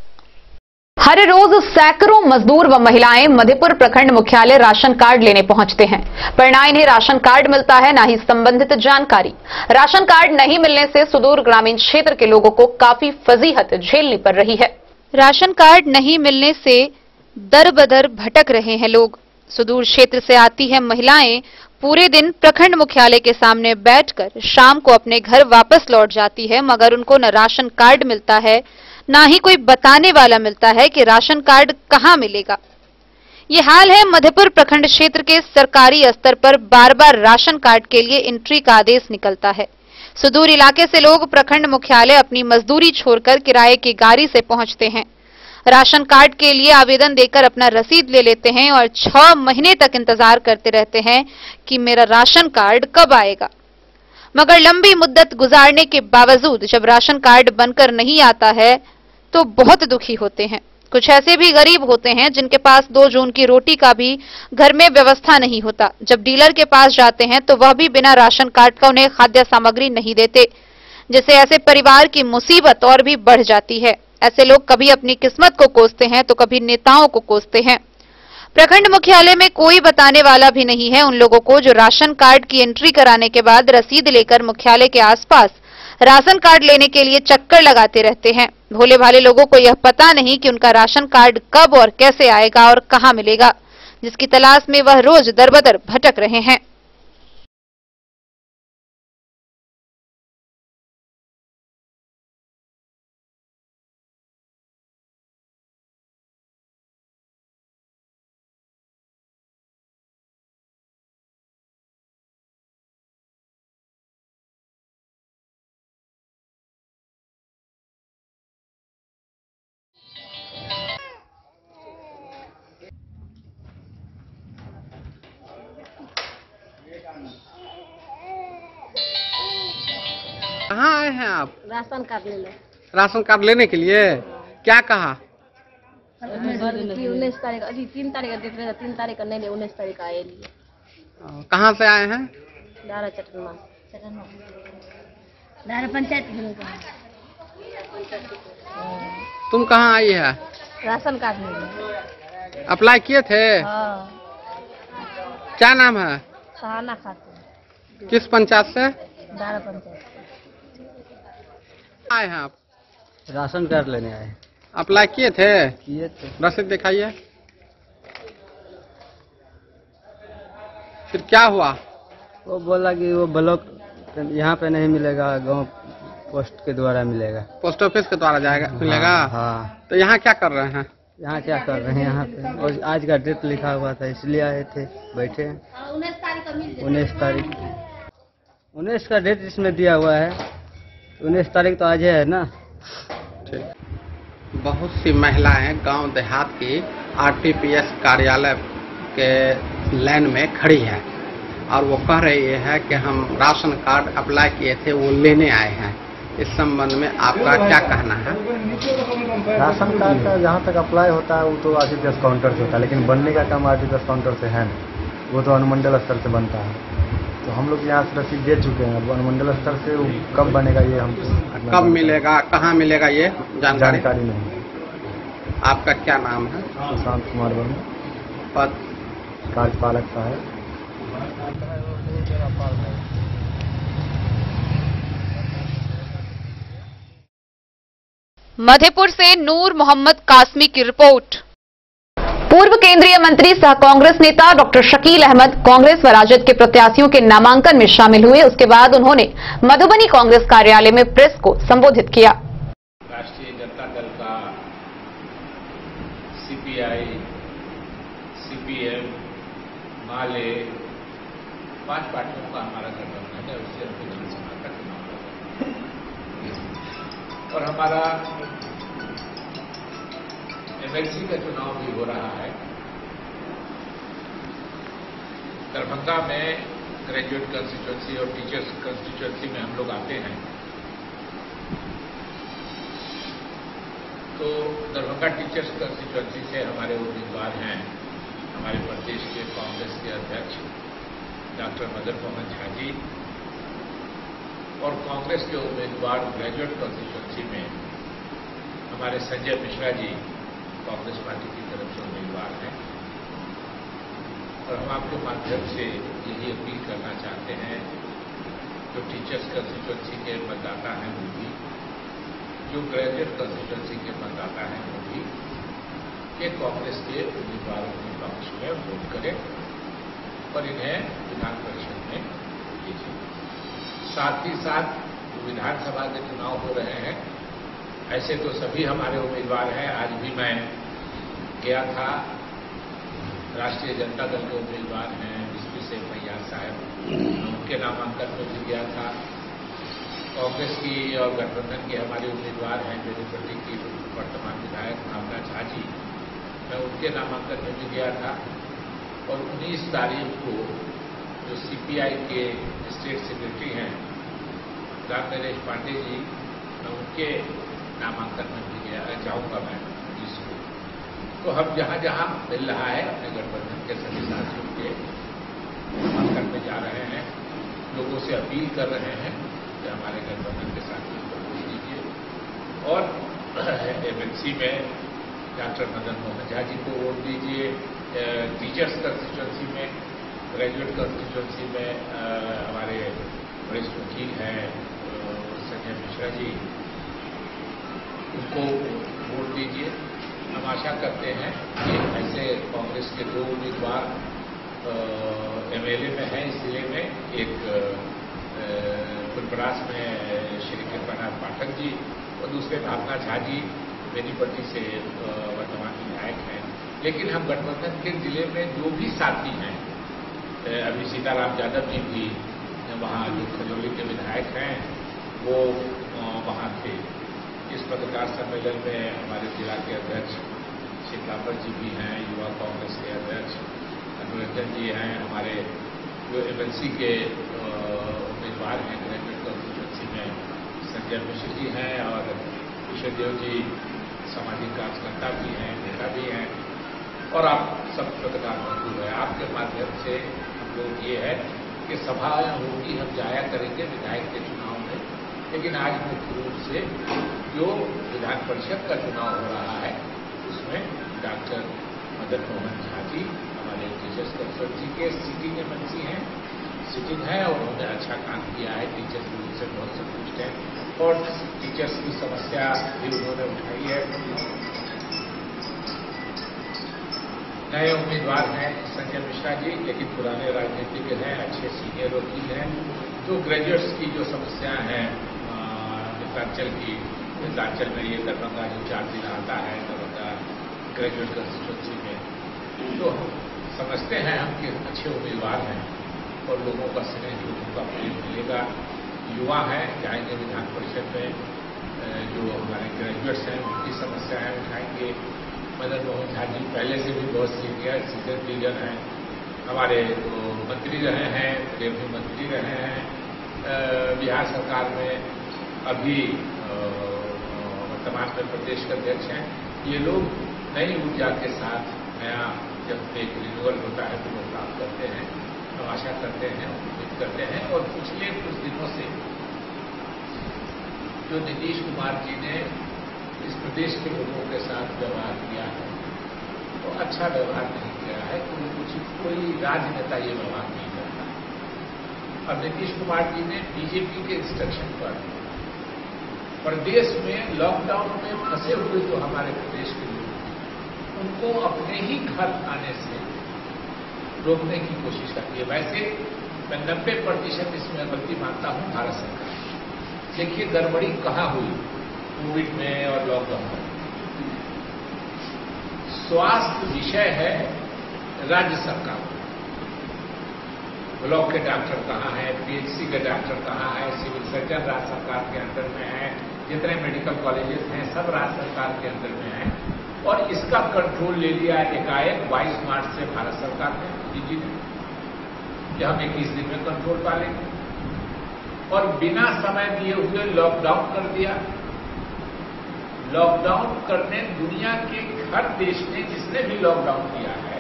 हर रोज सैकड़ों मजदूर व महिलाएं मधेपुर प्रखंड मुख्यालय राशन कार्ड लेने पहुंचते हैं, पर ना इन्हें राशन कार्ड मिलता है, ना ही संबंधित जानकारी। राशन कार्ड नहीं मिलने से सुदूर ग्रामीण क्षेत्र के लोगों को काफी फजीहत झेलनी पड़ रही है। राशन कार्ड नहीं मिलने से दर बदर भटक रहे हैं लोग। सुदूर क्षेत्र से आती है महिलाएं पूरे दिन प्रखंड मुख्यालय के सामने बैठकर शाम को अपने घर वापस लौट जाती है, मगर उनको न राशन कार्ड मिलता है, ना ही कोई बताने वाला मिलता है कि राशन कार्ड कहां मिलेगा। ये हाल है मधेपुर प्रखंड क्षेत्र के सरकारी स्तर पर बार बार राशन कार्ड के लिए एंट्री का आदेश निकलता है। सुदूर इलाके से लोग प्रखंड मुख्यालय अपनी मजदूरी छोड़कर किराए की गाड़ी से पहुंचते हैं। राशन कार्ड के लिए आवेदन देकर अपना रसीद ले लेते हैं और 6 महीने तक इंतजार करते रहते हैं कि मेरा राशन कार्ड कब आएगा। मगर लंबी मुद्दत गुजारने के बावजूद जब राशन कार्ड बनकर नहीं आता है तो बहुत दुखी होते हैं। कुछ ऐसे भी गरीब होते हैं जिनके पास 2 जून की रोटी का भी घर में व्यवस्था नहीं होता। जब डीलर के पास जाते हैं तो वह भी बिना राशन कार्ड का उन्हें खाद्य सामग्री नहीं देते, जिससे ऐसे परिवार की मुसीबत और भी बढ़ जाती है। ऐसे लोग कभी अपनी किस्मत को कोसते हैं तो कभी नेताओं को कोसते हैं। प्रखंड मुख्यालय में कोई बताने वाला भी नहीं है उन लोगों को जो राशन कार्ड की एंट्री कराने के बाद रसीद लेकर मुख्यालय के आसपास राशन कार्ड लेने के लिए चक्कर लगाते रहते हैं। भोले भाले लोगों को यह पता नहीं कि उनका राशन कार्ड कब और कैसे आएगा और कहां मिलेगा, जिसकी तलाश में वह रोज दरबदर भटक रहे हैं। कहाँ आए हैं आप? राशन कार्ड लेने। राशन कार्ड लेने के लिए? क्या कहा? 19 तारीख अभी 3 तारीख देख रहे थे, 3 तारीख का नहीं, 19 तारीख आए लिए। कहाँ से आए हैं? दारा चटनमा दारा पंचायत। तुम कहाँ आई है? राशन कार्ड मिले। अप्लाई किए थे? हाँ। क्या नाम है? सहाना खातून। किस पंचायत से? दारा पंचायत। आए हैं आप? राशन कार्ड लेने आए। अप्लाई किए थे? किए थे। रसीद दिखाइए। फिर क्या हुआ? वो बोला कि वो ब्लॉक यहाँ पे नहीं मिलेगा, गांव पोस्ट के द्वारा मिलेगा। पोस्ट ऑफिस के द्वारा जाएगा मिलेगा? हाँ। तो यहाँ क्या कर रहे हैं? यहाँ क्या कर रहे हैं? यहाँ पे और आज का डेट लिखा हुआ था इसलिए आए थे, बैठे हैं। 19 तारीख का मिल 19 तारीख 19 का डेट इसमें दिया हुआ है। 19 तारीख तो आज है ना। ठीक। बहुत सी महिलाएं गांव देहात की आरटीपीएस कार्यालय के लाइन में खड़ी है और वो कह रही है कि हम राशन कार्ड अप्लाई किए थे, वो लेने आए हैं। इस संबंध में आपका क्या कहना है? राशन कार्ड का जहाँ तक अप्लाई होता है वो तो RTPS काउंटर से होता है, लेकिन बनने का काम RTPS काउंटर से है नहीं, वो तो अनुमंडल स्तर से बनता है। तो हम लोग यहाँ से रसीद दे चुके हैं, अब अनुमंडल स्तर से वो कब बनेगा ये हम कब मिलेगा, कहाँ मिलेगा, ये जानकारी नहीं। आपका क्या नाम है? सुशांत कुमार वर्मा, पद कार्यपालक साहब। मधेपुर से नूर मोहम्मद कासमी की रिपोर्ट। पूर्व केंद्रीय मंत्री सह कांग्रेस नेता डॉक्टर शकील अहमद कांग्रेस व राजद के प्रत्याशियों के नामांकन में शामिल हुए। उसके बाद उन्होंने मधुबनी कांग्रेस कार्यालय में प्रेस को संबोधित किया। राष्ट्रीय जनता दल का, CPI, CPM, माले, 5 पार्टियों का हमारा गठबंधन है। उससे हम विधानसभा का चुनाव होगा और हमारा MLC का चुनाव भी हो रहा है। दरभंगा में ग्रेजुएट कंस्टिट्यूएंसी और टीचर्स कंस्टिट्यूएंसी में हम लोग आते हैं। तो दरभंगा टीचर्स कंस्टिट्यूएंसी से हमारे उम्मीदवार हैं हमारे प्रदेश के कांग्रेस के अध्यक्ष डॉक्टर मदन मोहन झा जी, और कांग्रेस के उम्मीदवार ग्रेजुएट कंस्टिट्यूएंसी में हमारे संजय मिश्रा जी कांग्रेस पार्टी की तरफ से उम्मीदवार हैं। और हम आपके माध्यम से यही अपील करना चाहते हैं, जो टीचर्स कंस्टिट्यूएंसी के मतदाता हैं वो भी, जो ग्रेजुएट कंस्टिट्यूएंसी के मतदाता हैं वो भी, कि कांग्रेस के उम्मीदवारों के पक्ष में वोट करें और इन्हें विधान परिषद में लीजिए। साथ ही साथ विधानसभा के चुनाव हो रहे हैं। ऐसे तो सभी हमारे उम्मीदवार हैं। आज भी मैं गया था, राष्ट्रीय जनता दल के उम्मीदवार हैं विष्णु सिंह भैया साहब, उनके नामांकन में भी गया था। कांग्रेस की और गठबंधन के हमारे उम्मीदवार हैं बेनीपट्टी की वर्तमान विधायक भावना झा जी, मैं उनके नामांकन में भी गया था। और 19 तारीख को जो CPI के स्टेट सेक्रेटरी हैं राम नरेश पांडे जी, मैं उनके नामांकन में भी जाऊंगा मैं 20 को। तो हम जहां जहां मिल रहा है अपने गठबंधन के सभी साथियों के नामांकन में जा रहे हैं, लोगों से अपील कर रहे हैं कि हमारे गठबंधन के साथियों को वोट दीजिए। और MLC में डॉक्टर मदन मोहन झा जी को वोट दीजिए। टीचर्स कंस्टिट्यूएंसी में, ग्रेजुएट कंस्टिट्यूएंसी में हमारे वरिष्ठ वकील हैं संजय मिश्रा जी, उनको वोट दीजिए। हम आशा करते हैं कि ऐसे कांग्रेस के 2 उम्मीदवार MLA में हैं इस जिले में, एक फुलपरास में श्री कृपानाथ पाठक जी और दूसरे भावना झा जी बेनीपट्टी से वर्तमान विधायक हैं। लेकिन हम गठबंधन के जिले में जो भी साथी हैं, अभी सीताराम यादव जी भी वहाँ जो खजौली के विधायक हैं वो वहाँ थे। इस पत्रकार सम्मेलन में हमारे जिला के अध्यक्ष शिवलापर जी भी हैं, युवा कांग्रेस के अध्यक्ष अनुरंजन जी हैं, हमारे जो MLC के उम्मीदवार हैं ग्रेजुएट कंस्टिट्यूएंसी में संजय मिश्र जी हैं और किशोर देव जी सामाजिक कार्यकर्ता भी हैं, नेता भी हैं, और आप सब पत्रकार मौजूद हैं। आपके माध्यम से हम लोग ये है कि सभा होगी, हम जाया करेंगे विधायक के चुनाव में, लेकिन आज मुख्य रूप से जो विधान परिषद का चुनाव हो रहा है उसमें डॉक्टर मदन मोहन झा जी हमारे टीचर्स कंस्टिट्यूएंसी के सिटिंग MLC हैं, सिटिंग है और उन्होंने अच्छा काम किया है। टीचर्स भी उनसे बहुत संतुष्ट हैं और टीचर्स की समस्या भी उन्होंने उठाई है। नए उम्मीदवार हैं संजय मिश्रा जी, लेकिन पुराने राजनीतिज्ञ हैं, अच्छे सीनियर वकील हैं। जो ग्रेजुएट्स की जो समस्याएं हैं मिथिलांचल में ये दरभंगा जो 4 जिला आता है, दरभंगा ग्रेजुएट कंस्टिट्यूएंसी में, तो समझते हैं हम कि अच्छे उम्मीदवार हैं और लोगों का स्नेह, लोगों का प्रेम मिलेगा। युवा हैं, जाएंगे विधान परिषद में, जो हमारे ग्रेजुएट्स हैं उनकी समस्याएं उठाएंगे। मदन मोहन झा जी पहले से भी बहुत सीनियर लीडर हैं, हमारे मंत्री रहे हैं, रेवन्यू मंत्री रहे हैं, बिहार सरकार में अभी वर्तमान में प्रदेश के अध्यक्ष हैं। ये लोग नई ऊर्जा के साथ नया जब एक रिन्यूअल होता है तो वो काम करते हैं, तमाशा करते हैं, उम्मीद करते हैं। और पिछले कुछ दिनों से जो नीतीश कुमार जी ने इस प्रदेश के लोगों के साथ व्यवहार किया है तो अच्छा व्यवहार नहीं किया है। कोई राजनेता ये व्यवहार नहीं करता। और नीतीश कुमार जी ने बीजेपी के इंस्ट्रक्शन पर प्रदेश में लॉकडाउन में फंसे हुए जो हमारे प्रदेश के लोग उनको अपने ही घर आने से रोकने की कोशिश करती है। वैसे मैं 90% इसमें गलती मानता हूं भारत सरकार। देखिए गड़बड़ी कहां हुई कोविड में और लॉकडाउन में। स्वास्थ्य विषय है राज्य सरकार। ब्लॉक के डॉक्टर कहां है, पीएचसी के डॉक्टर कहां है, सिविल सर्जन राज्य सरकार के अंदर में है, जितने मेडिकल कॉलेजेस हैं सब राज्य सरकार के अंदर में है। और इसका कंट्रोल ले लिया एकाएक 22 मार्च से भारत सरकार ने, डीजी ने, कि हम 21 दिन में कंट्रोल पा लेंगे। और बिना समय दिए हुए लॉकडाउन कर दिया। लॉकडाउन करने दुनिया के हर देश ने जिसने भी लॉकडाउन किया है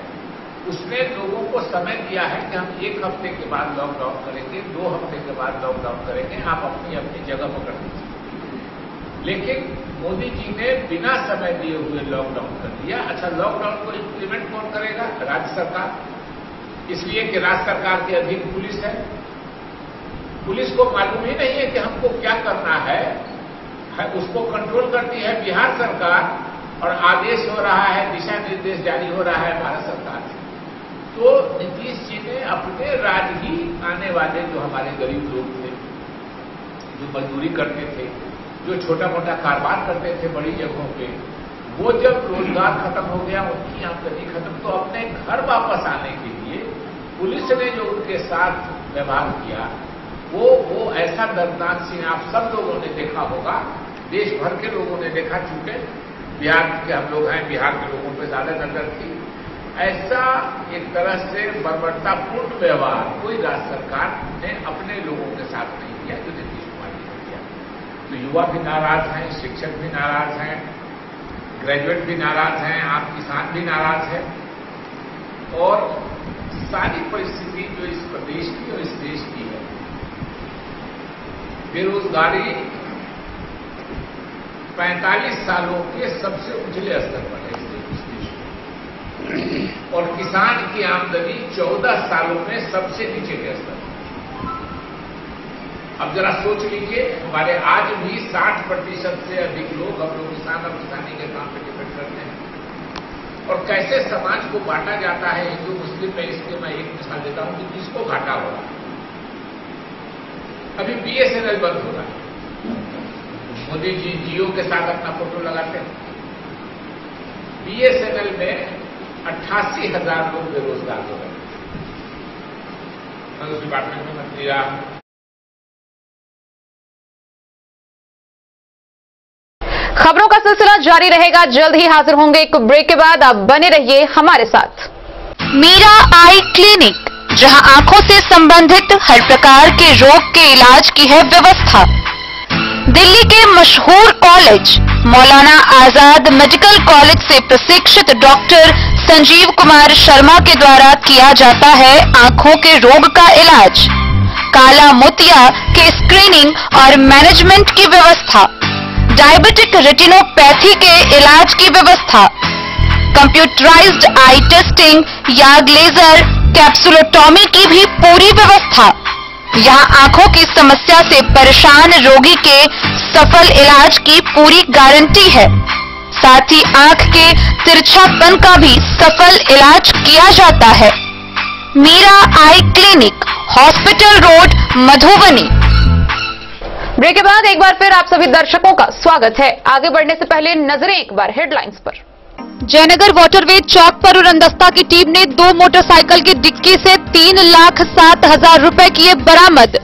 उसने लोगों को समय दिया है कि हम 1 हफ्ते के बाद लॉकडाउन करेंगे, 2 हफ्ते के बाद लॉकडाउन करेंगे, आप अपनी अपनी जगह पकड़ लीजिए। लेकिन मोदी जी ने बिना समय दिए हुए लॉकडाउन कर दिया। अच्छा, लॉकडाउन को इम्प्लीमेंट कौन करेगा? राज्य सरकार। इसलिए कि राज्य सरकार के अधीन पुलिस है। पुलिस को मालूम ही नहीं है कि हमको क्या करना है, उसको कंट्रोल करती है बिहार सरकार और आदेश हो रहा है, दिशा निर्देश जारी हो रहा है भारत सरकार से। तो नीतीश जी ने अपने राज्य ही आने वाले जो हमारे गरीब लोग थे, जो मजदूरी करते थे, जो छोटा मोटा कारोबार करते थे बड़ी जगहों पे, वो जब रोजगार खत्म हो गया, उनकी आमदनी खत्म, तो अपने घर वापस आने के लिए पुलिस ने जो उनके साथ व्यवहार किया वो ऐसा दर्दनाक सीन आप सब लोगों ने देखा होगा, देश भर के लोगों ने देखा। चूंकि बिहार के हम लोग हैं, बिहार के लोगों पे ज्यादा नजर थी। ऐसा एक तरह से बर्बरतापूर्ण व्यवहार कोई राज्य सरकार ने अपने लोगों के साथ नहीं किया जो नीतीश कुमार जी ने किया। तो युवा भी नाराज हैं, शिक्षक भी नाराज हैं, ग्रेजुएट भी नाराज हैं, आम किसान भी नाराज है। और सारी परिस्थिति जो इस प्रदेश की और इस देश की है, बेरोजगारी 45 सालों के सबसे उछले स्तर पर है इस देश में। और किसान की आमदनी 14 सालों में सबसे नीचे के स्तर पर। अब जरा सोच लीजिए, हमारे आज भी 60% से अधिक लोग हम लोग किसान और किसानी के काम पे डिपेंड करते हैं। और कैसे समाज को बांटा जाता है हिंदू मुस्लिम में, इसके मैं एक मिसाल देता हूं कि किसको घाटा हो रहा है। अभी BSNL बंद हो रहा है, मोदी जी जियो के साथ अपना फोटो लगाते हैं। BSNL में 88,000 लोग बेरोजगार हो गए। मैं उस डिपार्टमेंट में मंत्री रहा। खबरों का सिलसिला जारी रहेगा, जल्द ही हाजिर होंगे एक ब्रेक के बाद। आप बने रहिए हमारे साथ। मीरा आई क्लिनिक, जहां आंखों से संबंधित हर प्रकार के रोग के इलाज की है व्यवस्था। दिल्ली के मशहूर college Maulana Azad medical college से प्रशिक्षित डॉक्टर संजीव कुमार शर्मा के द्वारा किया जाता है आंखों के रोग का इलाज, काला मोतिया के स्क्रीनिंग और मैनेजमेंट की व्यवस्था, डायबिटिक रेटिनोपैथी के इलाज की व्यवस्था, कंप्यूटराइज्ड आई टेस्टिंग या लेजर कैप्सुलोटॉमी की भी पूरी व्यवस्था। यहाँ आंखों की समस्या से परेशान रोगी के सफल इलाज की पूरी गारंटी है। साथ ही आंख के तिरछापन का भी सफल इलाज किया जाता है। Meera eye clinic, hospital road, Madhubani. Break के बाद एक बार फिर आप सभी दर्शकों का स्वागत है। आगे बढ़ने से पहले नजरें एक बार हेडलाइंस पर। जयनगर वाटरवे चौक पर उड़नदस्ता की टीम ने 2 मोटरसाइकिल की डिक्की से 3,07,000 रुपए किए बरामद।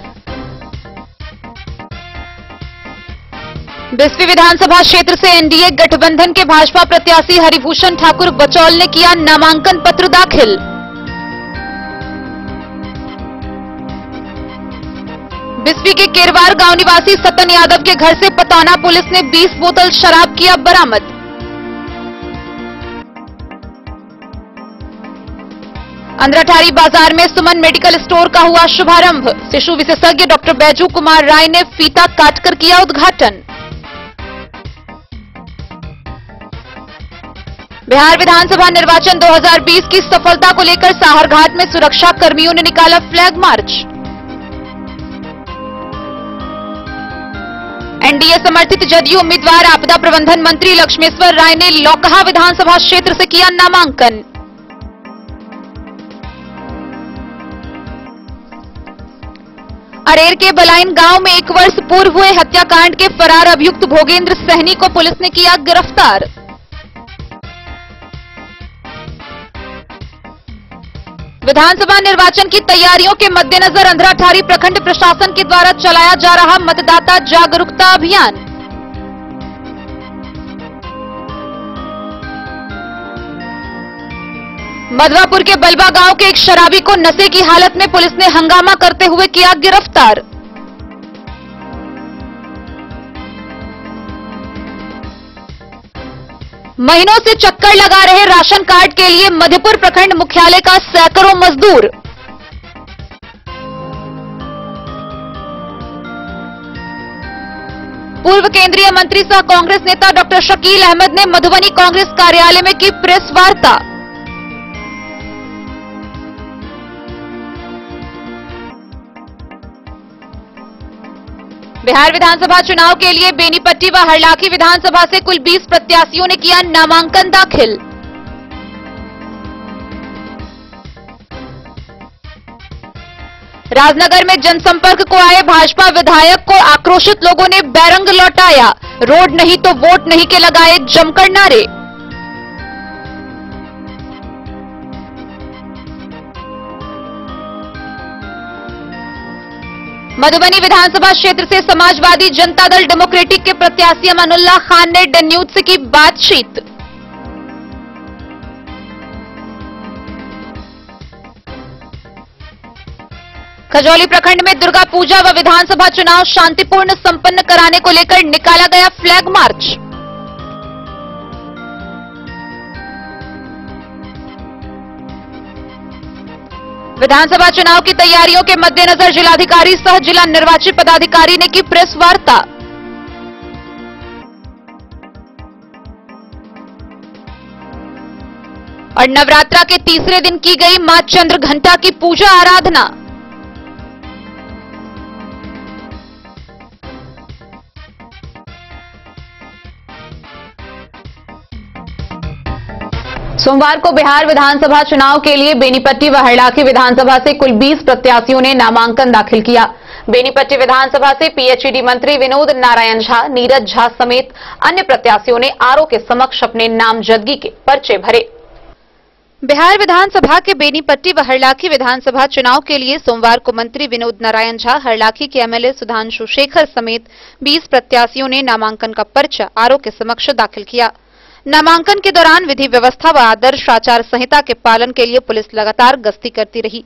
बिस्फी विधानसभा क्षेत्र से एनडीए गठबंधन के भाजपा प्रत्याशी हरिभूषण ठाकुर बचौल ने किया नामांकन पत्र दाखिल। बिस्फी के केरवार गांव निवासी सतन यादव के घर से पतौना पुलिस ने 20 बोतल शराब किया बरामद। अंद्राठारी बाजार में सुमन मेडिकल स्टोर का हुआ शुभारंभ। शिशु विशेषज्ञ डॉक्टर बैजू कुमार राय ने फीता काटकर किया उद्घाटन। बिहार विधानसभा निर्वाचन 2020 की सफलता को लेकर साहरघाट में सुरक्षा कर्मियों ने निकाला फ्लैग मार्च। एनडीए समर्थित जदयू उम्मीदवार आपदा प्रबंधन मंत्री लक्ष्मेश्वर राय ने लौकहा विधानसभा क्षेत्र से किया नामांकन। अरेर के बलाइन गांव में 1 वर्ष पूर्व हुए हत्याकांड के फरार अभियुक्त भोगेंद्र सहनी को पुलिस ने किया गिरफ्तार। विधानसभा निर्वाचन की तैयारियों के मद्देनजर अंद्राठारी प्रखंड प्रशासन के द्वारा चलाया जा रहा मतदाता जागरूकता अभियान। मधवापुर के बलवा गांव के एक शराबी को नशे की हालत में पुलिस ने हंगामा करते हुए किया गिरफ्तार। महीनों से चक्कर लगा रहे राशन कार्ड के लिए मधुपुर प्रखंड मुख्यालय का सैकड़ों मजदूर। पूर्व केंद्रीय मंत्री सह कांग्रेस नेता डॉक्टर शकील अहमद ने मधुबनी कांग्रेस कार्यालय में की प्रेस वार्ता। बिहार विधानसभा चुनाव के लिए बेनीपट्टी व हरलाखी विधानसभा से कुल 20 प्रत्याशियों ने किया नामांकन दाखिल। राजनगर में जनसंपर्क को आए भाजपा विधायक को आक्रोशित लोगों ने बैरंग लौटाया। रोड नहीं तो वोट नहीं के लगाए जमकर नारे। मधुबनी विधानसभा क्षेत्र से समाजवादी जनता दल डेमोक्रेटिक के प्रत्याशी अमानुल्लाह खान ने डन न्यूज से की बातचीत। खजौली प्रखंड में दुर्गा पूजा व विधानसभा चुनाव शांतिपूर्ण संपन्न कराने को लेकर निकाला गया फ्लैग मार्च। विधानसभा चुनाव की तैयारियों के मद्देनजर जिलाधिकारी सह जिला निर्वाची पदाधिकारी ने की प्रेस वार्ता। और नवरात्रा के तीसरे दिन की गई मां चंद्र घंटा की पूजा आराधना। सोमवार को बिहार विधानसभा चुनाव के लिए बेनीपट्टी व हरलाखी विधानसभा से कुल 20 प्रत्याशियों ने नामांकन दाखिल किया। बेनीपट्टी विधानसभा से पीएचईडी मंत्री विनोद नारायण झा, नीरज झा समेत अन्य प्रत्याशियों ने आरओ के समक्ष अपने नामजदगी के पर्चे भरे। बिहार विधानसभा के बेनीपट्टी व हरलाखी विधानसभा चुनाव के लिए सोमवार को मंत्री विनोद नारायण झा, हरलाखी के एमएलए सुधांशु शेखर समेत 20 प्रत्याशियों ने नामांकन का पर्चा आरओ के समक्ष दाखिल किया। नामांकन के दौरान विधि व्यवस्था व आदर्श आचार संहिता के पालन के लिए पुलिस लगातार गश्ती करती रही।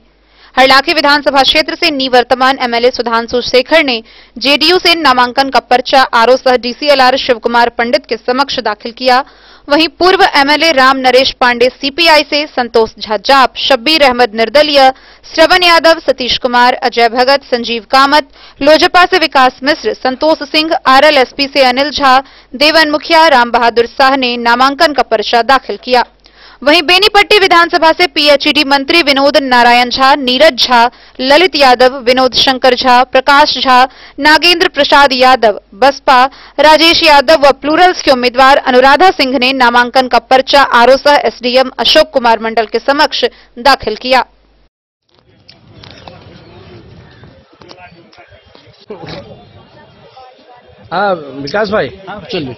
हरलाखी विधानसभा क्षेत्र से निवर्तमान एमएलए सुधांशु शेखर ने जेडीयू से नामांकन का पर्चा आरओ सह डीसीएलआर शिव कुमार पंडित के समक्ष दाखिल किया। वहीं पूर्व एमएलए राम नरेश पांडे सीपीआई से, संतोष झा जाप, शब्बीर अहमद निर्दलीय, श्रवण यादव, सतीश कुमार, अजय भगत, संजीव कामत, लोजपा से विकास मिश्र, संतोष सिंह, आरएलएसपी से अनिल झा, देवन मुखिया, राम बहादुर शाह ने नामांकन का पर्चा दाखिल किया। वहीं बेनीपट्टी विधानसभा से पीएचईडी मंत्री विनोद नारायण झा, नीरज झा, ललित यादव, विनोद शंकर झा, प्रकाश झा, नागेंद्र प्रसाद यादव, बसपा, राजेश यादव व प्लूरल्स के उम्मीदवार अनुराधा सिंह ने नामांकन का पर्चा आरओ सह एसडीएम अशोक कुमार मंडल के समक्ष दाखिल किया। विकास भाई चलिए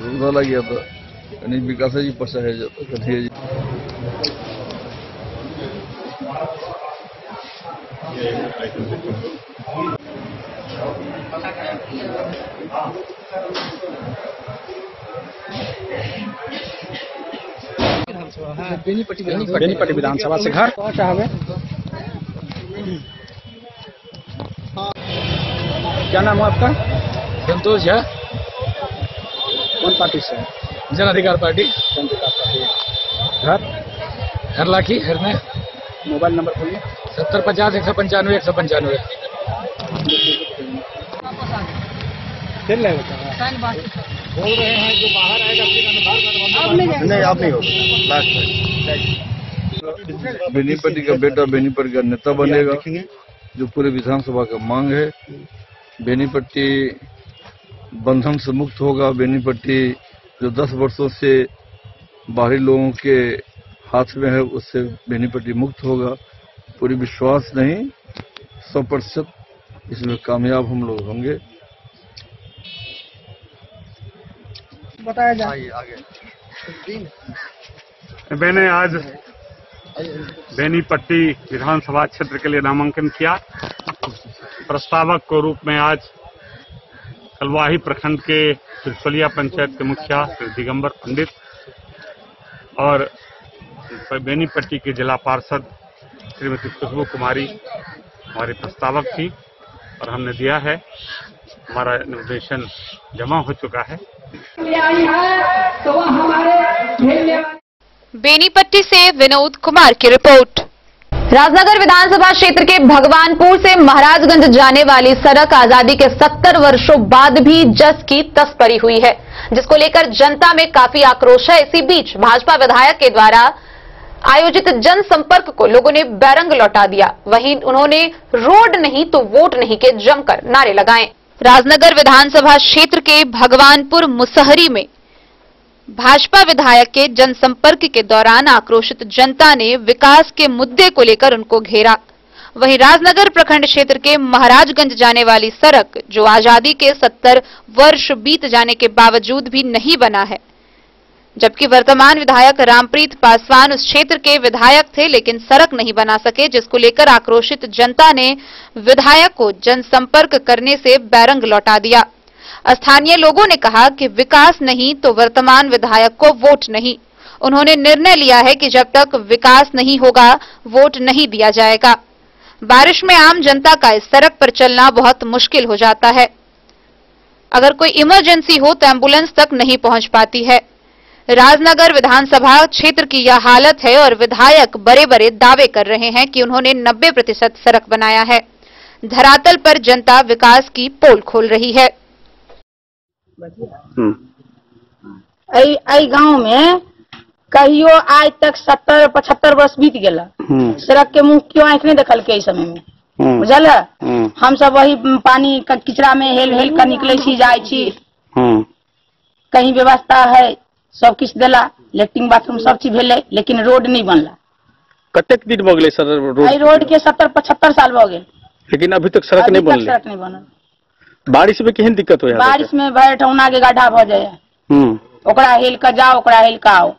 लग गया था नहीं विकास जी पर्चा है जी। बेनीपट्टी विधानसभा से घर क्या नाम है आपका? संतोष झा। कौन पार्टी से? जन अधिकार पार्टी। घर लाखी हरने। मोबाइल नंबर बोलिए। 7050 195 195। चल रहे बोल रहे हैं जो बाहर आएगा नहीं, आप नहीं हो। बेनीपट्टी का बेटा बेनीपट्टी का नेता बनेगा, जो पूरे विधानसभा का मांग है। बेनीपट्टी बंधन से मुक्त होगा। बेनीपट्टी जो 10 वर्षों से बाहरी लोगों के हाथ में है, उससे बेनीपट्टी मुक्त होगा। पूरी विश्वास नहीं, 100% इसमें कामयाब हम लोग होंगे। बताया जाए आगे। मैंने आज बेनीपट्टी विधानसभा क्षेत्र के लिए नामांकन किया। प्रस्तावक के रूप में आज कलवाही प्रखंड के त्रिशुलिया पंचायत के मुखिया श्री दिगंबर पंडित और बेनीपट्टी के जिला पार्षद श्रीमती खुशबू कुमारी हमारी प्रस्तावक थी और हमने दिया है। हमारा नोमिनेशन जमा हो चुका है। बेनीपट्टी से विनोद कुमार की रिपोर्ट। राजनगर विधानसभा क्षेत्र के भगवानपुर से महाराजगंज जाने वाली सड़क आजादी के 70 वर्षों बाद भी जस की तस पड़ी हुई है, जिसको लेकर जनता में काफी आक्रोश है। इसी बीच भाजपा विधायक के द्वारा आयोजित जनसंपर्क को लोगों ने बैरंग लौटा दिया। वहीं उन्होंने रोड नहीं तो वोट नहीं के जमकर नारे लगाए। राजनगर विधानसभा क्षेत्र के भगवानपुर मुसहरी में भाजपा विधायक के जनसंपर्क के दौरान आक्रोशित जनता ने विकास के मुद्दे को लेकर उनको घेरा। वहीं राजनगर प्रखंड क्षेत्र के महाराजगंज जाने वाली सड़क, जो आजादी के 70 वर्ष बीत जाने के बावजूद भी नहीं बना है, जबकि वर्तमान विधायक रामप्रीत पासवान उस क्षेत्र के विधायक थे लेकिन सड़क नहीं बना सके, जिसको लेकर आक्रोशित जनता ने विधायक को जनसंपर्क करने से बैरंग लौटा दिया। स्थानीय लोगों ने कहा कि विकास नहीं तो वर्तमान विधायक को वोट नहीं। उन्होंने निर्णय लिया है कि जब तक विकास नहीं होगा वोट नहीं दिया जाएगा। बारिश में आम जनता का इस सड़क पर चलना बहुत मुश्किल हो जाता है। अगर कोई इमरजेंसी हो तो एम्बुलेंस तक नहीं पहुंच पाती है। राजनगर विधानसभा क्षेत्र की यह हालत है और विधायक बड़े बड़े दावे कर रहे हैं कि उन्होंने 90% सड़क बनाया है। धरातल पर जनता विकास की पोल खोल रही है। गांव में कहियो आज तक 70-75 वर्ष बीत गया, सड़क के मुंह क्यों आंख नहीं देखल के समय में, बुझल। हम सब वही पानी किचड़ा में हेल हेल कर निकले छी, जाए छी। कहीं व्यवस्था है, सब किछ देला, लेट्रिन बाथरूम सब चीज भेले, लेकिन रोड नहीं बनला। कतेक दिन हो गए सर रोड के 70-75 साल हो गए, लेकिन अभी तक सड़क नहीं बनल। बारिश में केहन दिक्कत हो? बारिश में भर ठौना के गड्ढा भ जाए, ओकरा हेल कर जाओ, ओकरा हेल कर आओ।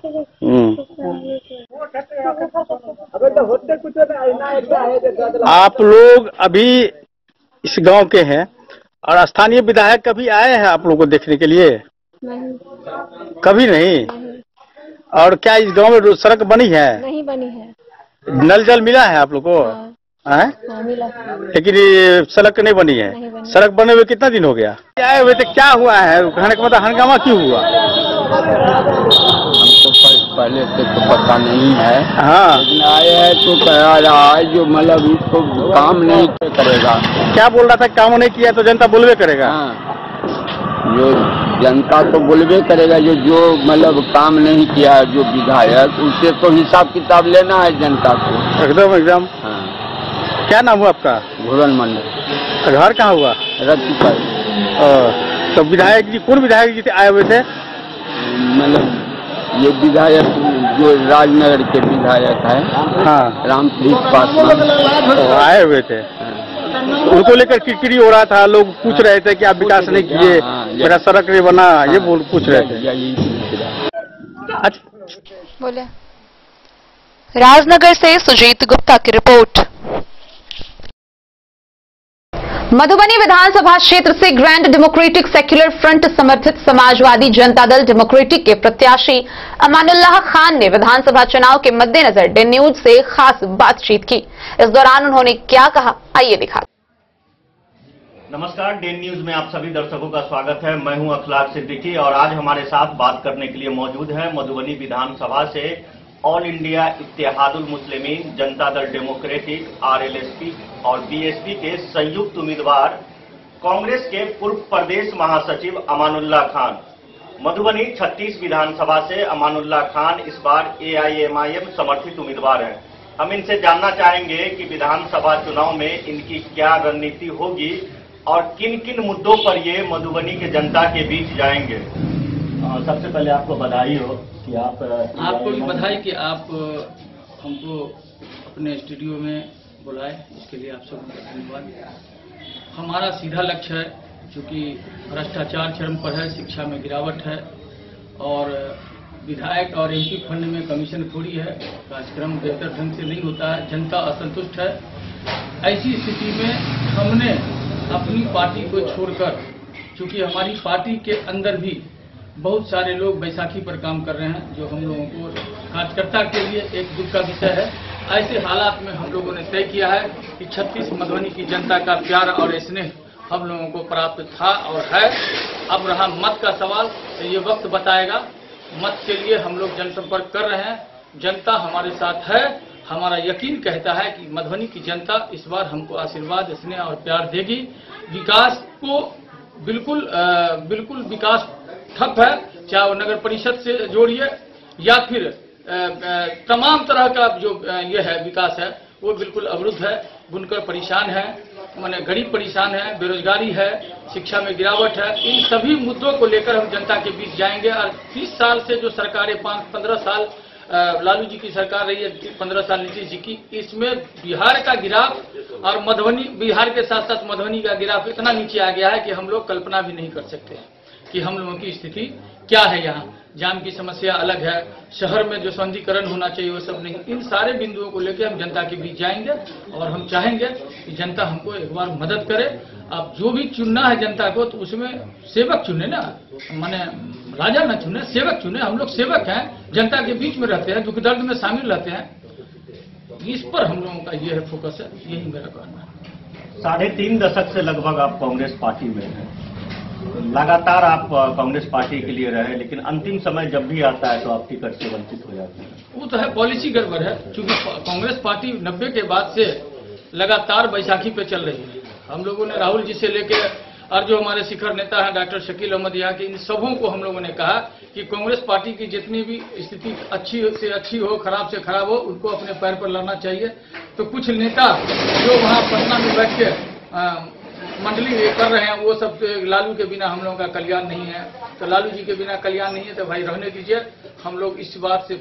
आप लोग अभी इस गांव के हैं और स्थानीय विधायक कभी आए हैं आप लोगों को देखने के लिए? नहीं। कभी नहीं। और क्या इस गांव में सड़क बनी है? नहीं बनी है। नल जल मिला है आप लोग को? हाँ, मिला। लेकिन ये सड़क नहीं बनी है। सड़क बने हुए कितना दिन हो गया? आए हुए थे, क्या हुआ है? कहने का मतलब हंगामा क्यों हुआ? हमको पहले से तो पता नहीं है। हाँ, लेकिन आए हैं तो कह रहा है जो मतलब इसको काम नहीं करेगा। क्या बोल रहा था? काम नहीं किया तो जनता बोलवे करेगा। हाँ, जो जनता तो बोलवे करेगा, जो मतलब काम नहीं किया जो विधायक, उससे तो हिसाब किताब लेना है जनता को। एकदम एकदम। हाँ। क्या नाम हुआ आपका? घूरन मंडल। घर कहाँ हुआ? रत्तीपुर। तो विधायक जी, कौन विधायक जी आए हुए थे? मतलब ये विधायक जो राजनगर के विधायक है, हाँ, रामप्रीत पासवान आए हुए थे। उनको लेकर किरकिरी हो रहा था, लोग पूछ रहे थे कि आप विकास नहीं किए, मेरा सड़क नहीं बना, ये पूछ रहे थे। अच्छा बोले। राजनगर से सुजीत गुप्ता की रिपोर्ट। मधुबनी विधानसभा क्षेत्र से ग्रैंड डेमोक्रेटिक सेक्युलर फ्रंट समर्थित समाजवादी जनता दल डेमोक्रेटिक के प्रत्याशी अमानुल्लाह खान ने विधानसभा चुनाव के मद्देनजर डे न्यूज से खास बातचीत की। इस दौरान उन्होंने क्या कहा, आइए दिखा। नमस्कार, डेन न्यूज में आप सभी दर्शकों का स्वागत है। मैं हूं अखलाक सिद्दीकी और आज हमारे साथ बात करने के लिए मौजूद है मधुबनी विधानसभा से all India Ittehadul Muslimeen, Janata Dal democratic, RLSP और बीएसपी के संयुक्त उम्मीदवार कांग्रेस के पूर्व प्रदेश महासचिव अमानुल्लाह खान। मधुबनी 36 विधानसभा से अमानुल्लाह खान इस बार एआईएमआईएम समर्थित उम्मीदवार हैं। हम इनसे जानना चाहेंगे कि विधानसभा चुनाव में इनकी क्या रणनीति होगी और किन किन मुद्दों पर ये मधुबनी के जनता के बीच जाएंगे। सबसे पहले आपको बधाई हो कि आपको भी बधाई कि आप हमको अपने स्टूडियो में बुलाए, इसके लिए आप सबको धन्यवाद। हमारा सीधा लक्ष्य है, चूंकि भ्रष्टाचार चरम पर है, शिक्षा में गिरावट है और विधायक और एमपी फंड में कमीशन खोरी है, कार्यक्रम बेहतर ढंग से नहीं होता है, जनता असंतुष्ट है। ऐसी स्थिति में हमने अपनी पार्टी को छोड़कर, चूंकि हमारी पार्टी के अंदर भी बहुत सारे लोग बैसाखी पर काम कर रहे हैं, जो हम लोगों को कार्यकर्ता के लिए एक दुख का विषय है। ऐसे हालात में हम लोगों ने तय किया है कि 36 मधुबनी की जनता का प्यार और स्नेह हम लोगों को प्राप्त था और है। अब रहा मत का सवाल, तो ये वक्त बताएगा। मत के लिए हम लोग जनसंपर्क कर रहे हैं, जनता हमारे साथ है। हमारा यकीन कहता है कि मधुबनी की जनता इस बार हमको आशीर्वाद, स्नेह और प्यार देगी। विकास को बिल्कुल विकास ठप है, चाहे वो नगर परिषद से जोड़िए या फिर तमाम तरह का जो ये है विकास है वो बिल्कुल अवरुद्ध है। बुनकर परेशान है, माने गरीब परेशान है, बेरोजगारी है, शिक्षा में गिरावट है। इन सभी मुद्दों को लेकर हम जनता के बीच जाएंगे। और 30 साल से जो सरकारें 15 साल लालू जी की सरकार रही है, 15 साल नीतीश जी की, इसमें बिहार का गिराव और मधुबनी, बिहार के साथ साथ मधुबनी का गिराव इतना नीचे आ गया है कि हम लोग कल्पना भी नहीं कर सकते कि हम लोगों की स्थिति क्या है। यहाँ जाम की समस्या अलग है, शहर में जो सौंदर्यीकरण होना चाहिए वो सब नहीं। इन सारे बिंदुओं को लेकर हम जनता के बीच जाएंगे और हम चाहेंगे कि जनता हमको एक बार मदद करे। अब जो भी चुनना है जनता को, तो उसमें सेवक चुने ना, माने राजा न चुने, सेवक चुने। हम लोग सेवक हैं, जनता के बीच में रहते हैं, दुख दर्द में शामिल रहते हैं। इस पर हम लोगों का ये है फोकस है, यही मेरा कहना है। 3.5 दशक से लगभग आप कांग्रेस पार्टी में हैं, लगातार आप कांग्रेस पार्टी के लिए रहे, लेकिन अंतिम समय जब भी आता है तो आप टिकट से वंचित हो जाते हैं। वो तो है, पॉलिसी गड़बड़ है। क्योंकि कांग्रेस पार्टी 90 के बाद से लगातार बैसाखी पे चल रही है। हम लोगों ने राहुल जी से लेके और जो हमारे शिखर नेता हैं डॉक्टर शकील अहमद यहाँ के, इन सबों को हम लोगों ने कहा कि कांग्रेस पार्टी की जितनी भी स्थिति अच्छी से अच्छी हो, खराब से खराब हो, उनको अपने पैर पर लाना चाहिए। तो कुछ नेता जो वहाँ पटना में बैठ के मंडली कर रहे हैं, वो सब लालू के बिना हम लोगों का कल्याण नहीं है। तो लालू जी के बिना कल्याण नहीं है, तो भाई रहने दीजिए। हम लोग इस बात से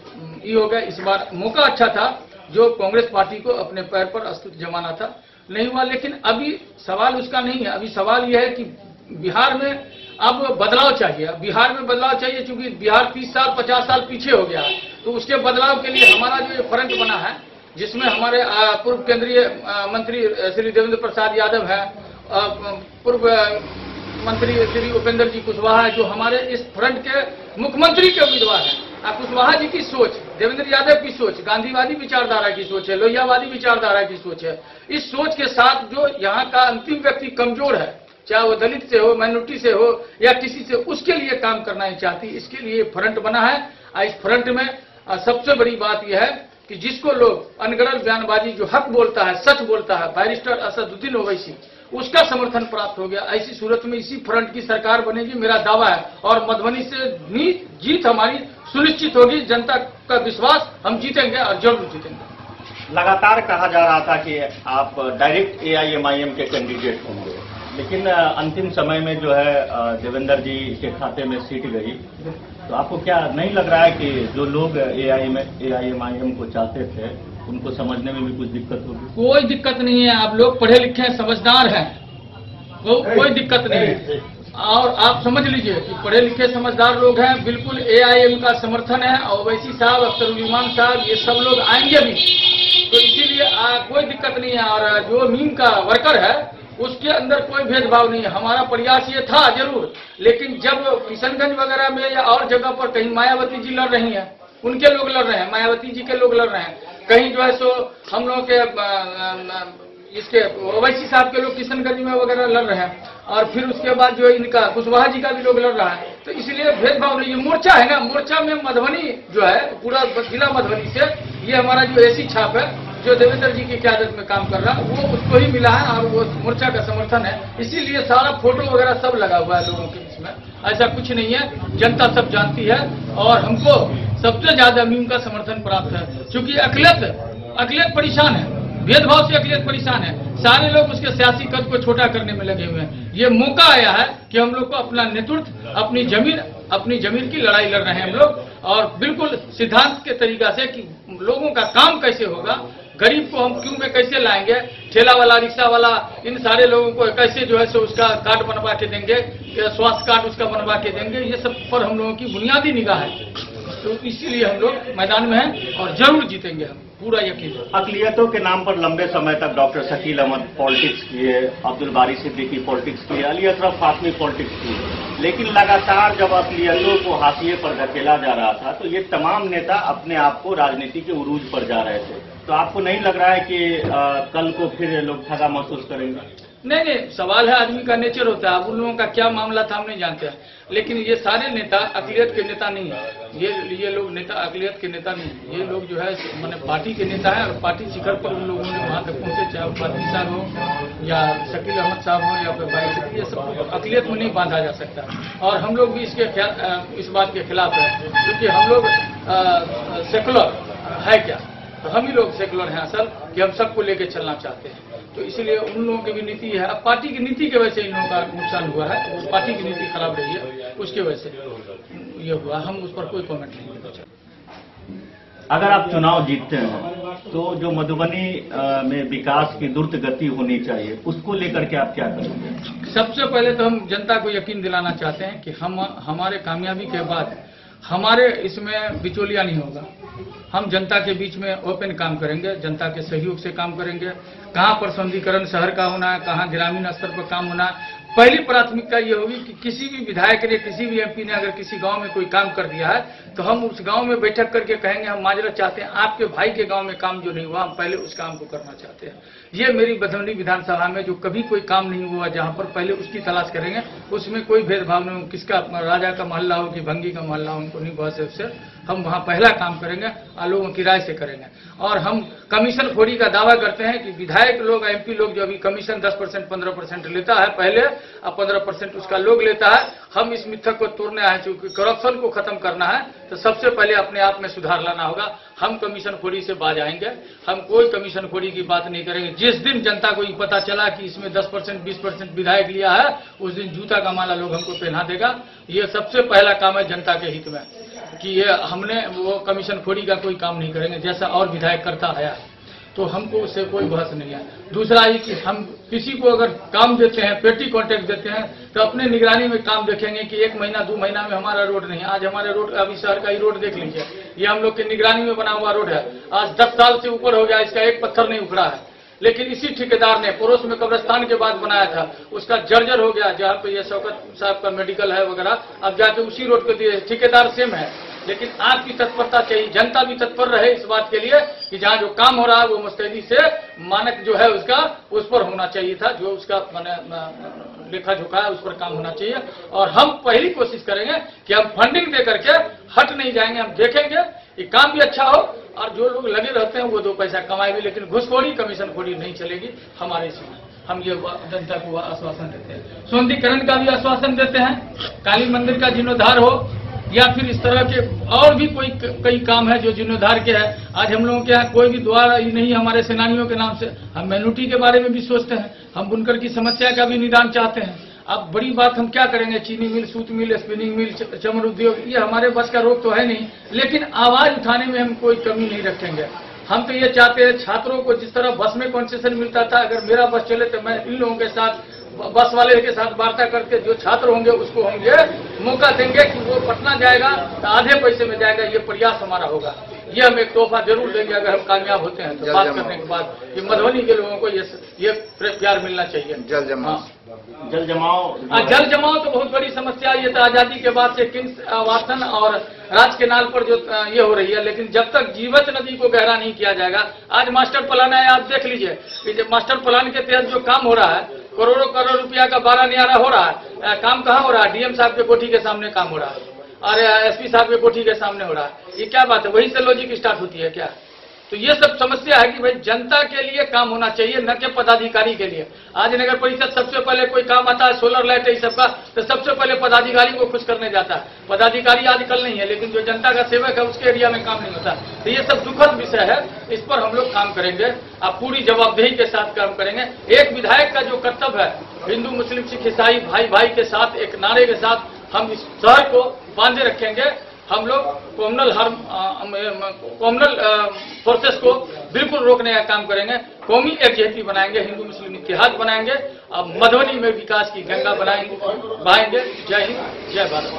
ये हो गया, इस बार मौका अच्छा था जो कांग्रेस पार्टी को अपने पैर पर अस्तित्व जमाना था, नहीं हुआ। लेकिन अभी सवाल उसका नहीं है, अभी सवाल यह है कि बिहार में अब बदलाव चाहिए। बिहार में बदलाव चाहिए, क्योंकि बिहार 30 साल 50 साल पीछे हो गया है। तो उसके बदलाव के लिए हमारा जो फ्रंट बना है, जिसमें हमारे पूर्व केंद्रीय मंत्री श्री देवेंद्र प्रसाद यादव है, पूर्व मंत्री श्री उपेंद्र जी कुशवाहा है, जो हमारे इस फ्रंट के मुख्यमंत्री के उम्मीदवार हैं। कुशवाहा जी की सोच, देवेंद्र यादव की सोच गांधीवादी विचारधारा की सोच है, लोहियावादी विचारधारा की सोच है। इस सोच के साथ जो यहाँ का अंतिम व्यक्ति कमजोर है, चाहे वो दलित से हो, माइनॉरिटी से हो या किसी से, उसके लिए काम करना ही चाहती। इसके लिए फ्रंट बना है। इस फ्रंट में सबसे बड़ी बात यह है कि जिसको लोग अनगढ़ बयानबाजी, जो हक बोलता है, सच बोलता है, बैरिस्टर असदुद्दीन ओवैसी, उसका समर्थन प्राप्त हो गया। ऐसी सूरत में इसी फ्रंट की सरकार बनेगी, मेरा दावा है। और मधुबनी से जीत हमारी सुनिश्चित होगी। जनता का विश्वास, हम जीतेंगे और जरूर जीतेंगे। लगातार कहा जा रहा था कि आप डायरेक्ट एआईएमआईएम के कैंडिडेट होंगे, लेकिन अंतिम समय में जो है देवेंद्र जी के खाते में सीट गई। तो आपको क्या नहीं लग रहा है कि जो लोग एआईएमआईएम को चाहते थे, उनको समझने में भी कुछ दिक्कत होगी? कोई दिक्कत नहीं है। आप लोग पढ़े लिखे हैं, समझदार हैं, कोई दिक्कत नहीं है। और आप समझ लीजिए कि पढ़े लिखे समझदार लोग हैं, बिल्कुल एआईएम का समर्थन है। और ओवैसी साहब, अख्तरुल साहब, ये सब लोग आएंगे भी, तो इसीलिए कोई दिक्कत नहीं है। और जो मीम का वर्कर है, उसके अंदर कोई भेदभाव नहीं है। हमारा प्रयास ये था जरूर, लेकिन जब किशनगंज वगैरह में या और जगह पर कहीं मायावती जी लड़ रही हैं, उनके लोग लड़ रहे हैं, मायावती जी के लोग लड़ रहे हैं, कहीं जो है सो हम लोगों के इसके ओवैसी साहब के लोग किशनगंज में वगैरह लड़ रहे हैं, और फिर उसके बाद जो इनका कुशवाहा जी का भी लोग लड़ रहा है। तो इसलिए भेदभाव नहीं, ये मोर्चा है ना, मोर्चा में मधुबनी जो है पूरा जिला मधुबनी से ये हमारा जो एसी छाप है जो देवेंद्र जी की क़यादत में काम कर रहा है वो उसको ही मिला है और वो मोर्चा का समर्थन है, इसीलिए सारा फोटो वगैरह सब लगा हुआ है लोगों के बीच में। ऐसा कुछ नहीं है, जनता सब जानती है और हमको सबसे ज्यादा मीम का समर्थन प्राप्त है, क्योंकि अकलियत परेशान है, भेदभाव से अकलियत परेशान है, सारे लोग उसके सियासी कद को छोटा करने में लगे हुए हैं। ये मौका आया है कि हम लोग को अपना नेतृत्व, अपनी जमीन की लड़ाई लड़ रहे हैं हम लोग, और बिल्कुल सिद्धांत के तरीका से कि लोगों का काम कैसे होगा, गरीब को हम क्यों में कैसे लाएंगे, ठेला वाला, रिक्शा वाला, इन सारे लोगों को कैसे जो है सो उसका कार्ड बनवा के देंगे, स्वास्थ्य कार्ड उसका बनवा के देंगे, ये सब पर हम लोगों की बुनियादी निगाह है। तो इसीलिए हम लोग मैदान में हैं और जरूर जीतेंगे, हम पूरा यकीन है। अकलियतों के नाम पर लंबे समय तक डॉक्टर शकील अहमद पॉलिटिक्स किए, अब्दुल बारी सिद्दीकी पॉलिटिक्स किए, अली अशरफ फातमी पॉलिटिक्स किए, लेकिन लगातार जब अकलियतों को हाशिए पर धकेला जा रहा था तो ये तमाम नेता अपने आप को राजनीति के उरूज पर जा रहे थे। तो आपको नहीं लग रहा है कि कल को फिर लोग ठगा महसूस करेंगे? नहीं, सवाल है, आदमी का नेचर होता है। अब उन लोगों का क्या मामला था हम नहीं जानते हैं, लेकिन ये सारे नेता अकलियत के नेता नहीं है। ये लोग नेता अकलियत के नेता नहीं है, ये लोग जो है मैंने पार्टी के नेता है और पार्टी शिखर पर उन लोगों ने वहां तक पहुंचे, चाहे वो फातमी साहब हो या शकील अहमद साहब हो या फिर भाई, ये सब अकलियत में नहीं बांधा जा सकता। और हम लोग भी इस बात के खिलाफ है, क्योंकि हम लोग सेकुलर है क्या, तो हम ही लोग सेकुलर हैं असल, कि हम सबको लेके चलना चाहते हैं। तो इसलिए उन लोगों की भी नीति है, अब पार्टी की नीति की वजह से इन लोगों का नुकसान हुआ है, उस पार्टी की नीति खराब रही है, उसकी वजह से ये हुआ, हम उस पर कोई कमेंट नहीं करना चाहते। अगर आप चुनाव जीतते हैं तो जो मधुबनी में विकास की द्रुत गति होनी चाहिए, उसको लेकर के आप क्या करेंगे? सबसे पहले तो हम जनता को यकीन दिलाना चाहते हैं कि हमारे कामयाबी के बाद हमारे इसमें बिचौलिया नहीं होगा। हम जनता के बीच में ओपन काम करेंगे, जनता के सहयोग से काम करेंगे। कहाँ पर सौंदर्यीकरण शहर का होना है, कहाँ ग्रामीण स्तर पर काम होना है, पहली प्राथमिकता ये होगी कि किसी भी विधायक ने, किसी भी एमपी ने अगर किसी गांव में कोई काम कर दिया है तो हम उस गांव में बैठक करके कहेंगे हम माजरत चाहते हैं, आपके भाई के गांव में काम जो नहीं हुआ, हम पहले उस काम को करना चाहते हैं। ये मेरी मधुबनी विधानसभा में जो कभी कोई काम नहीं हुआ, जहां पर पहले उसकी तलाश करेंगे, उसमें कोई भेदभाव नहीं हो, किसका राजा का मोहल्ला हो कि भंगी का मोहल्ला हो, उनको नहीं बहुत से हम वहां पहला काम करेंगे और लोगों की राय से करेंगे। और हम कमीशन खोरी का दावा करते हैं कि विधायक लोग, एमपी लोग जो अभी कमीशन 10% 15% लेता है पहले, अब 15% उसका लोग लेता है। हम इस मिथक को तोड़ना है, चूंकि करप्शन को खत्म करना है तो सबसे पहले अपने आप में सुधार लाना होगा। हम कमीशन खोरी से बाज आएंगे, हम कोई कमीशन खोरी की बात नहीं करेंगे। जिस दिन जनता को ये पता चला कि इसमें 10% 20% विधायक लिया है, उस दिन जूता का माला लोग हमको पहना देगा। ये सबसे पहला काम है जनता के हित में, कि ये हमने वो कमीशन खोरी का कोई काम नहीं करेंगे, जैसा और विधायक करता आया, तो हमको उससे कोई बहस नहीं है। दूसरा ये कि हम किसी को अगर काम देते हैं, पेटी कॉन्ट्रैक्ट देते हैं, तो अपने निगरानी में काम देखेंगे कि 1 महीना 2 महीना में हमारा रोड नहीं है। आज हमारे रोड, अभी शहर का ही रोड देख लीजिए, ये हम लोग की निगरानी में बना हुआ रोड है, आज 10 साल से ऊपर हो गया, इसका एक पत्थर नहीं उखड़ा है। लेकिन इसी ठेकेदार ने पड़ोस में कब्रिस्तान के बाद बनाया था, उसका जर्जर हो गया, जहाँ पे ये शौकत साहब का मेडिकल है वगैरह, अब जाके उसी रोड को दिए। ठेकेदार सेम है, लेकिन आपकी तत्परता चाहिए, जनता भी तत्पर रहे इस बात के लिए कि जहाँ जो काम हो रहा है वो मुस्तैदी से मानक जो है उसका उस पर होना चाहिए था, जो उसका लेखा जोखा है उस पर काम होना चाहिए। और हम पहली कोशिश करेंगे कि हम फंडिंग दे करके हट नहीं जाएंगे, हम देखेंगे कि काम भी अच्छा हो और जो लोग लगे रहते हैं वो 2 पैसा कमाए भी, लेकिन घुसखोरी कमीशन खोरी नहीं चलेगी हमारे इसमें। हम ये जनता को आश्वासन देते हैं, सौंदर्यीकरण का भी आश्वासन देते हैं, काली मंदिर का जीर्णोद्धार हो या फिर इस तरह के और भी कई काम है जो जीर्णोद्धार के है। आज हम लोगों के यहाँ कोई भी द्वार ही नहीं हमारे सेनानियों के नाम से। हम मेनुटी के बारे में भी सोचते हैं, हम बुनकर की समस्या का भी निदान चाहते हैं। अब बड़ी बात हम क्या करेंगे, चीनी मिल, सूत मिल, स्पिनिंग मिल, चमड़ उद्योग, ये हमारे बस का रोग तो है नहीं, लेकिन आवाज उठाने में हम कोई कमी नहीं रखेंगे। हम तो ये चाहते हैं छात्रों को जिस तरह बस में कंसेशन मिलता था, अगर मेरा बस चले तो मैं इन लोगों के साथ, बस वाले के साथ वार्ता करके जो छात्र होंगे उसको हम ये मौका देंगे कि वो पटना जाएगा तो आधे पैसे में जाएगा। ये प्रयास हमारा होगा, ये हम एक तोहफा जरूर देंगे अगर हम कामयाब होते हैं तो। बात करने के बाद कि मधुबनी के लोगों को ये प्यार मिलना चाहिए। जल जमाव तो बहुत बड़ी समस्या। ये तो आजादी के बाद से किंग्स वाटन और राज केनाल पर जो ये हो रही है, लेकिन जब तक जीवत नदी को गहरा नहीं किया जाएगा। आज मास्टर प्लान है, आप देख लीजिए कि मास्टर प्लान के तहत जो काम हो रहा है, करोड़ों करोड़ रुपया का 12 नियारा हो रहा है। काम कहाँ हो रहा है? डीएम साहब के कोठी के सामने काम हो रहा है और एसपी साहब के कोठी के सामने हो रहा है। ये क्या बात है? वहीं से लॉजिक स्टार्ट होती है क्या? तो ये सब समस्या है कि भाई जनता के लिए काम होना चाहिए, न कि पदाधिकारी के लिए। आज नगर परिषद सबसे पहले कोई काम आता है, सोलर लाइट है सबका, तो सबसे पहले पदाधिकारी को खुश करने जाता है। पदाधिकारी आजकल नहीं है, लेकिन जो जनता का सेवक है उसके एरिया में काम नहीं होता। तो ये सब दुखद विषय है, इस पर हम लोग काम करेंगे। आप पूरी जवाबदेही के साथ काम करेंगे। एक विधायक का जो कर्तव्य है, हिंदू मुस्लिम सिख ईसाई भाई भाई के साथ एक नारे के साथ हम इस शहर को बांधे रखेंगे। हम लोग कॉमनल फोर्सेस को बिल्कुल रोकने का काम करेंगे। कौमी एकजुटता बनाएंगे, हिंदू मुस्लिम इत्तेहाद बनाएंगे, अब मधुबनी में विकास की गंगा बहाएंगे। जय हिंद, जय भारत।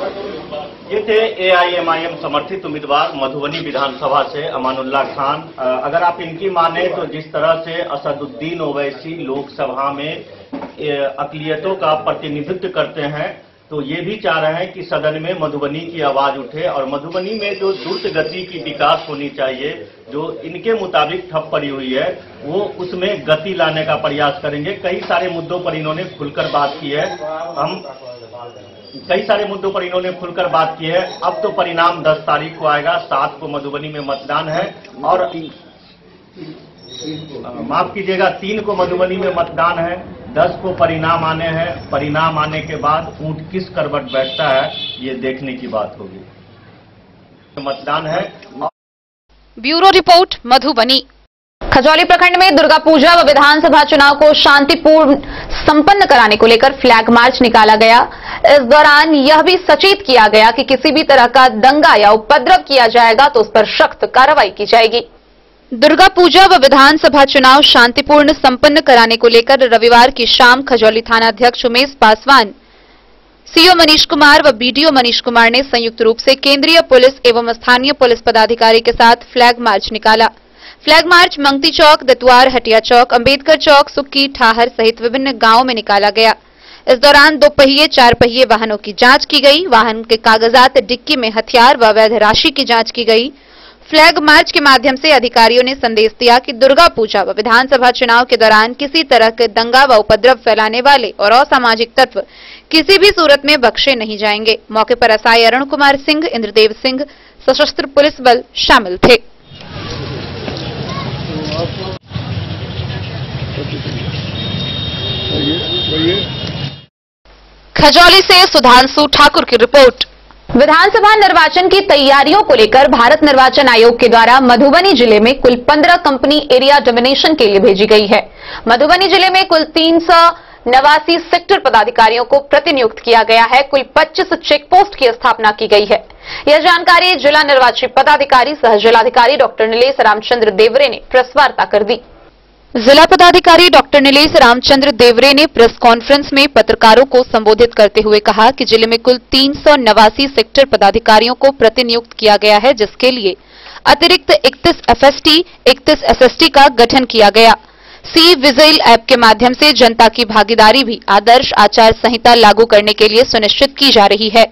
ये थे AIMIM समर्थित उम्मीदवार मधुबनी विधानसभा से अमानुल्लाह खान। अगर आप इनकी माने तो जिस तरह से असदुद्दीन ओवैसी लोकसभा में अक़लियतों का प्रतिनिधित्व करते हैं, तो ये भी चाह रहे हैं कि सदन में मधुबनी की आवाज उठे और मधुबनी में जो द्रुत गति की विकास होनी चाहिए, जो इनके मुताबिक ठप पड़ी हुई है, वो उसमें गति लाने का प्रयास करेंगे। कई सारे मुद्दों पर इन्होंने खुलकर बात की है। अब तो परिणाम 10 तारीख को आएगा। 7 को मधुबनी में मतदान है और माफ कीजिएगा 3 को मधुबनी में मतदान है, 10 को परिणाम आने हैं। परिणाम आने के बाद ऊंट किस करवट बैठता है, ये देखने की बात होगी। मतदान है। Bureau report Madhubani. खजौली प्रखंड में दुर्गा पूजा व विधानसभा चुनाव को शांतिपूर्ण संपन्न कराने को लेकर फ्लैग मार्च निकाला गया। इस दौरान यह भी सचेत किया गया कि किसी भी तरह का दंगा या उपद्रव किया जाएगा तो उस पर सख्त कार्रवाई की जाएगी। दुर्गा पूजा व विधानसभा चुनाव शांतिपूर्ण संपन्न कराने को लेकर रविवार की शाम खजौली थाना अध्यक्ष उमेश पासवान, सीओ मनीष कुमार व बीडीओ मनीष कुमार ने संयुक्त रूप से केंद्रीय पुलिस एवं स्थानीय पुलिस पदाधिकारी के साथ फ्लैग मार्च निकाला। फ्लैग मार्च मंगती चौक, दतवार, हटिया चौक, अंबेडकर चौक, सुक्की, ठाहर सहित विभिन्न गांवों में निकाला गया। इस दौरान 2 पहिए 4 पहिए वाहनों की जांच की गई। वाहन के कागजात, डिक्की में हथियार व अवैध राशि की जांच की गई। फ्लैग मार्च के माध्यम से अधिकारियों ने संदेश दिया कि दुर्गा पूजा व विधानसभा चुनाव के दौरान किसी तरह के दंगा व उपद्रव फैलाने वाले और असामाजिक तत्व किसी भी सूरत में बख्शे नहीं जाएंगे। मौके पर एसआई अरुण कुमार सिंह, इंद्रदेव सिंह, सशस्त्र पुलिस बल शामिल थे। खजौली से सुधांशु ठाकुर की रिपोर्ट। विधानसभा निर्वाचन की तैयारियों को लेकर भारत निर्वाचन आयोग के द्वारा मधुबनी जिले में कुल 15 कंपनी एरिया डोमिनेशन के लिए भेजी गई है। मधुबनी जिले में कुल 389 सेक्टर पदाधिकारियों को प्रतिनियुक्त किया गया है। कुल 25 चेक पोस्ट की स्थापना की गई है। यह जानकारी जिला निर्वाची पदाधिकारी सह जिलाधिकारी डॉक्टर नीलेश रामचंद्र देवरे ने प्रेस वार्ता कर दी। जिला पदाधिकारी डॉक्टर नीलेश रामचंद्र देवरे ने प्रेस कॉन्फ्रेंस में पत्रकारों को संबोधित करते हुए कहा कि जिले में कुल 389 सेक्टर पदाधिकारियों को प्रतिनियुक्त किया गया है, जिसके लिए अतिरिक्त 31 FST, 31 SST का गठन किया गया। सी विजिल ऐप के माध्यम से जनता की भागीदारी भी आदर्श आचार संहिता लागू करने के लिए सुनिश्चित की जा रही है।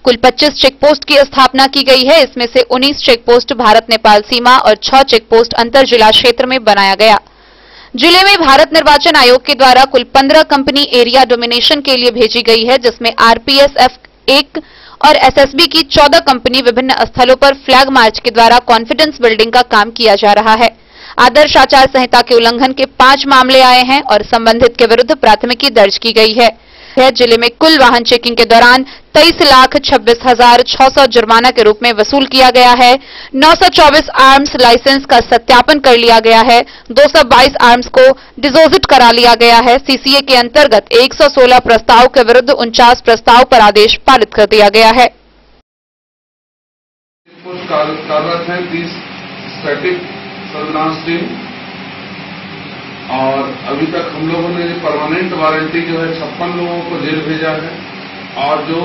कुल 25 चेकपोस्ट की स्थापना की गई है। इसमें से 19 चेकपोस्ट भारत नेपाल सीमा और 6 चेकपोस्ट अंतर जिला क्षेत्र में बनाया गया। जिले में भारत निर्वाचन आयोग के द्वारा कुल 15 कंपनी एरिया डोमिनेशन के लिए भेजी गई है, जिसमें RPSF 1 और SSB की 14 कंपनी विभिन्न स्थलों पर फ्लैग मार्च के द्वारा कॉन्फिडेंस बिल्डिंग का काम किया जा रहा है। आदर्श आचार संहिता के उल्लंघन के 5 मामले आए हैं और संबंधित के विरुद्ध प्राथमिकी दर्ज की गई है। जिले में कुल वाहन चेकिंग के दौरान 23,26,600 जुर्माना के रूप में वसूल किया गया है। 924 आर्म्स लाइसेंस का सत्यापन कर लिया गया है। 222 आर्म्स को डिपोजिट करा लिया गया है। CCA के अंतर्गत 116 प्रस्ताव के विरुद्ध 49 प्रस्ताव पर आदेश पारित कर दिया गया है। कार्यरत है 30 स्टैटिक सर्विलांस टीम और अभी तक हम लोगों ने परमानेंट वारंटी जो है 56 लोगों को जेल भेजा है और जो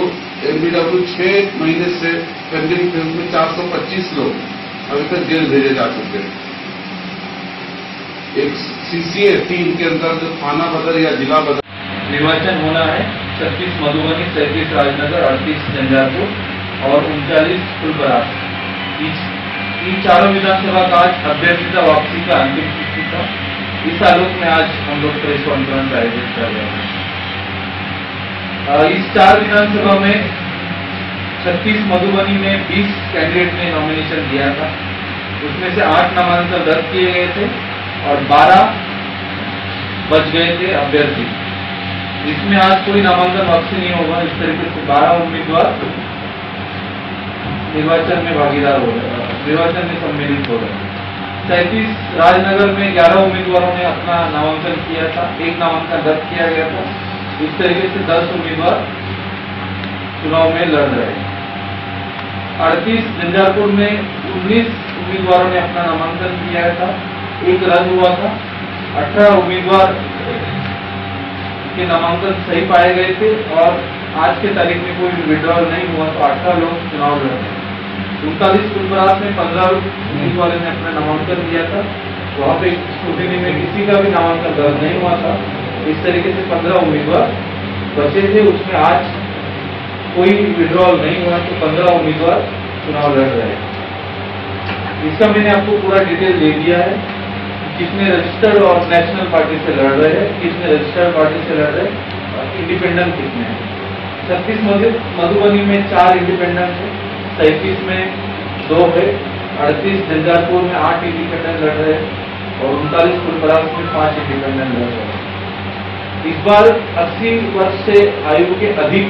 MBW 6 महीने से पेंडिंग थे उसमें 425 लोग अभी तक जेल भेजे जा चुके हैं। एक CCA टीम के अंदर जो थाना बदर या जिला बदर निर्वाचन होना है 36 मधुबनी, 37 राजनगर, 38 झंझारपुर और 39 फुलपरास। इन चारों विधानसभा का आज अभ्यर्थिता वापसी का अंतिम तिथि था। इस आलोक में आज हम लोग प्रेस कॉन्फ्रेंस आयोजित कर रहे हैं। इस 4 विधानसभा में 36 मधुबनी में 20 कैंडिडेट ने नॉमिनेशन दिया था, उसमें से 8 नामांकन रद्द किए गए थे और 12 बच गए थे अभ्यर्थी। इसमें आज कोई नामांकन वापसी नहीं होगा। इस तरीके से 12 उम्मीदवार निर्वाचन में भागीदार हो रहे, निर्वाचन में सम्मिलित हो रहे। 37 राजनगर में 11 उम्मीदवारों ने अपना नामांकन किया था, 1 नामांकन रद्द किया गया था। इस तरीके से 10 उम्मीदवार चुनाव में लड़ रहे हैं। 38 झंझारपुर में 19 उम्मीदवारों ने अपना नामांकन किया था, 1 रद्द हुआ था। 18 उम्मीदवार के नामांकन सही पाए गए थे और आज के तारीख में कोई विड्रॉल नहीं हुआ, तो 18 लोग चुनाव लड़ रहे हैं। 39 फुलपरास में 15 उम्मीदवारों ने अपना नामांकन दिया था, वहां पे स्क्रूटिनी में किसी का भी नामांकन दर्ज नहीं हुआ था। इस तरीके से 15 उम्मीदवार बचे थे, उसमें आज कोई विड्रॉल नहीं हुआ, तो 15 उम्मीदवार चुनाव लड़ रहे हैं। इसका मैंने आपको पूरा डिटेल दे दिया है, किसने रजिस्टर्ड और नेशनल पार्टी से लड़ रहे हैं, किसने रजिस्टर्ड पार्टी से लड़ रहे हैं और इंडिपेंडेंट कितने हैं। 36 मधुबनी में 4 इंडिपेंडेंट है, 37 में 2 है, 38 झंझारपुर में 8 इंडिपेंडेंट लड़ रहे हैं और 39 फुलपरास में 5 इंडिपेंडेंट लड़ रहे हैं। इस बार 80 वर्ष से आयु के अधिक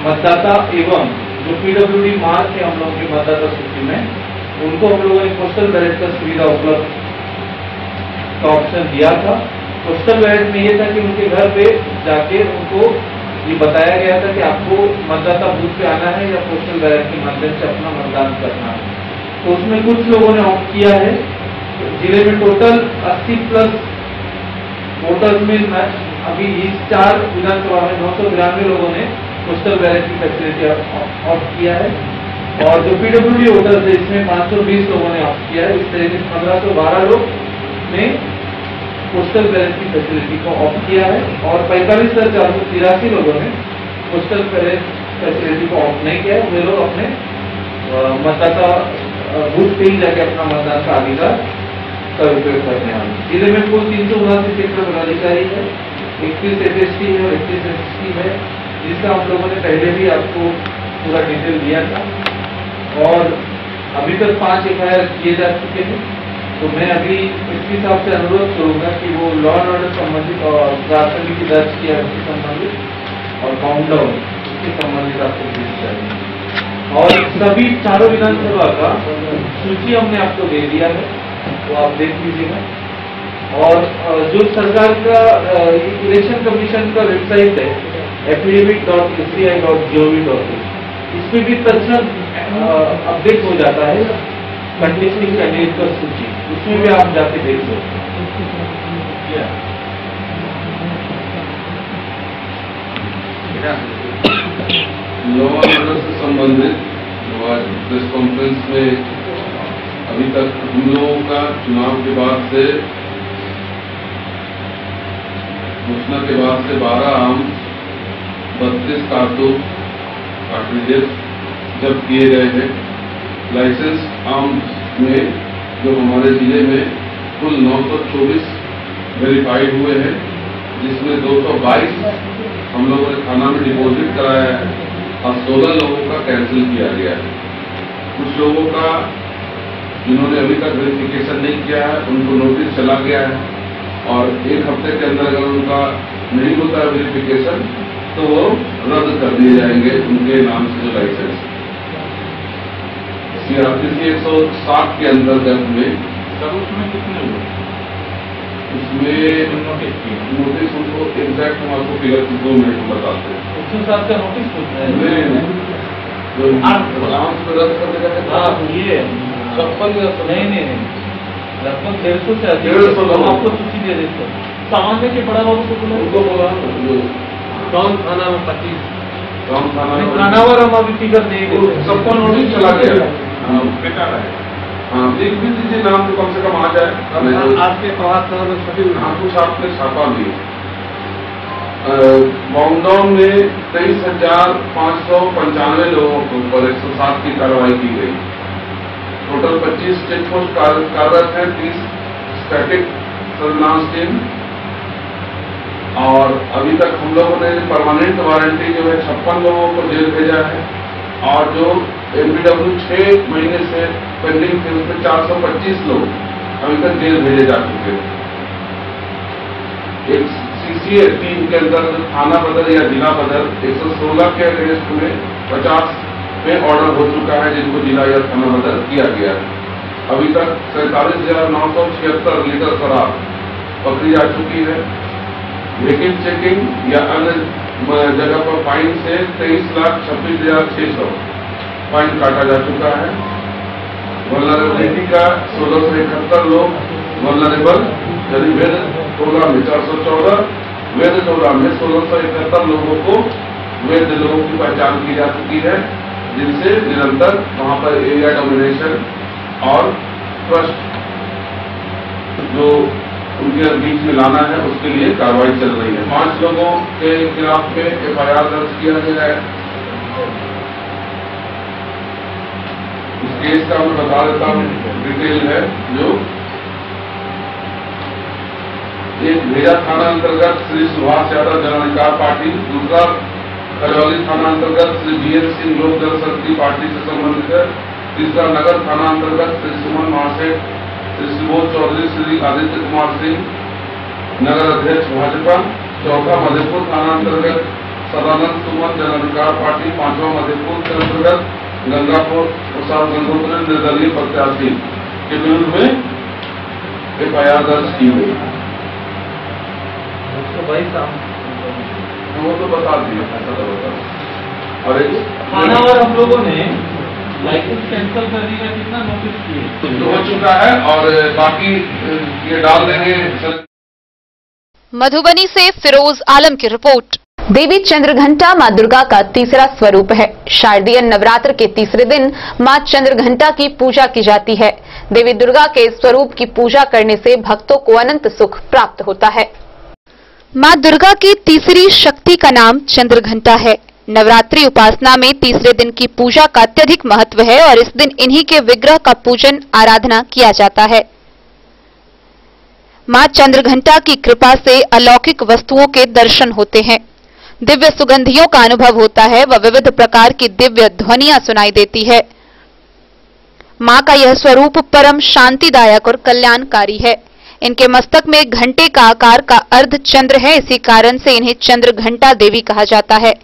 मतदाता एवं जो PWD मार्क है हम लोगों की मतदाता सूची में, उनको हम लोगों ने पोस्टल बैलेट का सुविधा उपलब्ध का ऑप्शन दिया था। पोस्टल बैलेट में ये था कि उनके घर पे जाके उनको ये बताया गया था कि आपको मतदाता बूथ पे आना है या पोस्टल बैलेट के माध्यम से अपना मतदान करना है। तो उसमें कुछ लोगों ने ऑप्ट किया है। जिले में टोटल 80+ वोटर्स में अभी इस 4 विधानसभा में 992 लोगों ने पोस्टल बैलेट की फैसिलिटी ऑप्ट किया है और जो PWD वोटर्स है इसमें 520 लोगों ने ऑप्ट किया है। इस तरीके से 1512 लोग ने पोस्टल बैलेट की फैसिलिटी को ऑप्ट किया है और 45,483 लोगों ने पोस्टल बैलेट फैसिलिटी को ऑप्ट नहीं किया है। वे लोग अपने मतदाता बूथ पे ही जाके अपना मतदान का अधिकार का उपयोग करने वाले। जिले में कुल 379 सेक्टर पदाधिकारी है, 31 FST है और 31 SST है, जिसका हम लोगों ने पहले भी आपको पूरा डिटेल दिया था और अभी तक 5 FIR किए जा चुके हैं। तो मैं अभी इसके हिसाब से अनुरोध करूंगा कि वो लॉ एंड ऑर्डर संबंधित और प्राथमिकी दर्ज किया उससे संबंधित और काउंटडाउन उसके संबंधित आपको भेज चाहिए। और सभी 4 विधानसभा का सूची हमने आपको दे दिया है, तो आप देख लीजिएगा। और जो सरकार का इलेक्शन कमीशन का वेबसाइट है affidavit.eci.gov.in, इसमें भी तत्क्षण अपडेट हो जाता है कंटेस्टिंग कैंडिडेट का सूची, उसमें भी आप जाके देख सकते हैं। लॉ एंड ऑर्डर से संबंधित आज प्रेस कॉन्फ्रेंस में अभी तक हम लोगों का चुनाव के बाद से घोषणा के बाद से 12 आम 32 कार्ट्रिजेस जब्त किए गए हैं। लाइसेंस आर्म्स में जो हमारे जिले में कुल 924 वेरीफाइड हुए हैं, जिसमें 222 हम लोगों ने थाना में डिपॉजिट कराया है और 16 लोगों का कैंसिल किया गया है। कुछ लोगों का जिन्होंने अभी तक वेरिफिकेशन नहीं किया है उनको नोटिस चला गया है और 1 हफ्ते के अंदर अगर उनका नहीं होता है वेरिफिकेशन तो वो रद्द कर दिए जाएंगे उनके नाम से जो लाइसेंस। CRPC 160 के अंतर्गत में सर उसमें कितने लोग उसमें नोटिस उनको एग्जैक्ट हम आपको फिगर 2 मिनट में बताते हैं। 107 का नोटिस होता है रद्द कर देगा। ये 56 नहीं लगभग 150 से अधिक हम आपको सूची दे देते हैं। सामान्य के बड़ा बाबू को बोला टाउन थाना में 25 थानावर हम अभी फिगर देंगे। सबको नोटिस चला गया बेकार है। हाँ देख भी दीजिए नाम तो कम से कम आ जाए। आपके प्रभात खबर में सभी कुछ आपने छापा भी लॉकडाउन में 23,595 लोगों के ऊपर 107 की कार्रवाई की गई। टोटल 25 चेक पोस्ट कार्यरत है, 30 स्टैटिक सर्विलांस टीम, और अभी तक हम लोगों ने परमानेंट वारंटी जो है 56 लोगों को जेल भेजा है, और जो एमपीडब्ल्यू 6 महीने से पेंडिंग थे उसमें 425 लोग अभी तक जेल भेजे जा चुके हैं। एक सीसीए टीम के अंतर्गत थाना बदल या जिला बदल 116 के अगेंस्ट में 50 पे ऑर्डर हो चुका है, जिनको जिला या थाना बदल किया गया है। अभी तक 47,976 लीटर शराब पकड़ी जा चुकी है। व्हीकल चेकिंग या अन्य जगह पर फाइन से 23,26,600 फाइन काटा जा चुका है। वल्नरेबिलिटी का 1671 लोग वल्नरेबल, यानी वेद टोला में 414, वेद टोला में 1671 लोगों को वेद लोगों की पहचान की जा चुकी है, जिनसे निरंतर वहां पर एरिया डोमिनेशन और ट्रस्ट जो उनके बीच में लाना है उसके लिए कार्रवाई चल रही है। 5 लोगों के खिलाफ में एफआईआर दर्ज किया गया है। इस केस का मैं बता देता हूँ, डिटेल है। जो एक भेजा थाना अंतर्गत श्री सुभाष यादव जन अधिकार पार्टी, दूसरा करौली थाना अंतर्गत श्री बीएन सिंह लोक जनशक्ति पार्टी से संबंधित है, तीसरा नगर थाना अंतर्गत श्री सुमन महासेठ, श्री सुबोध चौधरी, श्री आदित्य कुमार सिंह नगर अध्यक्ष भाजपा, चौथा मधेपुर थाना अंतर्गत सदानंद सुमन जन अधिकार पार्टी, पांचवा मधेपुर के अंतर्गत गंगापुर प्रसाद गंगोत्री निर्दलीय प्रत्याशी के विरुद्ध में एफआईआर दर्ज की गई। वो तो बता दिया, ऐसा तो बता। और खानावर हम लोगों ने लाइसेंस कैंसिल करने का कितना नोटिस किए तो हो चुका है, और बाकी ये डाल देंगे। मधुबनी से फिरोज आलम की रिपोर्ट। देवी चंद्रघंटा मां दुर्गा का तीसरा स्वरूप है। शारदीय नवरात्र के तीसरे दिन मां चंद्रघंटा की पूजा की जाती है। देवी दुर्गा के स्वरूप की पूजा करने से भक्तों को अनंत सुख प्राप्त होता है। मां दुर्गा की तीसरी शक्ति का नाम चंद्रघंटा है। नवरात्रि उपासना में तीसरे दिन की पूजा का अत्यधिक महत्व है और इस दिन इन्हीं के विग्रह का पूजन आराधना किया जाता है। मां चंद्रघंटा की कृपा से अलौकिक वस्तुओं के दर्शन होते हैं, दिव्य सुगंधियों का अनुभव होता है व विविध प्रकार की दिव्य ध्वनियां सुनाई देती है। मां का यह स्वरूप परम शांतिदायक और कल्याणकारी है। इनके मस्तक में घंटे का आकार का अर्ध चंद्र है, इसी कारण से इन्हें चंद्रघंटा देवी कहा जाता है।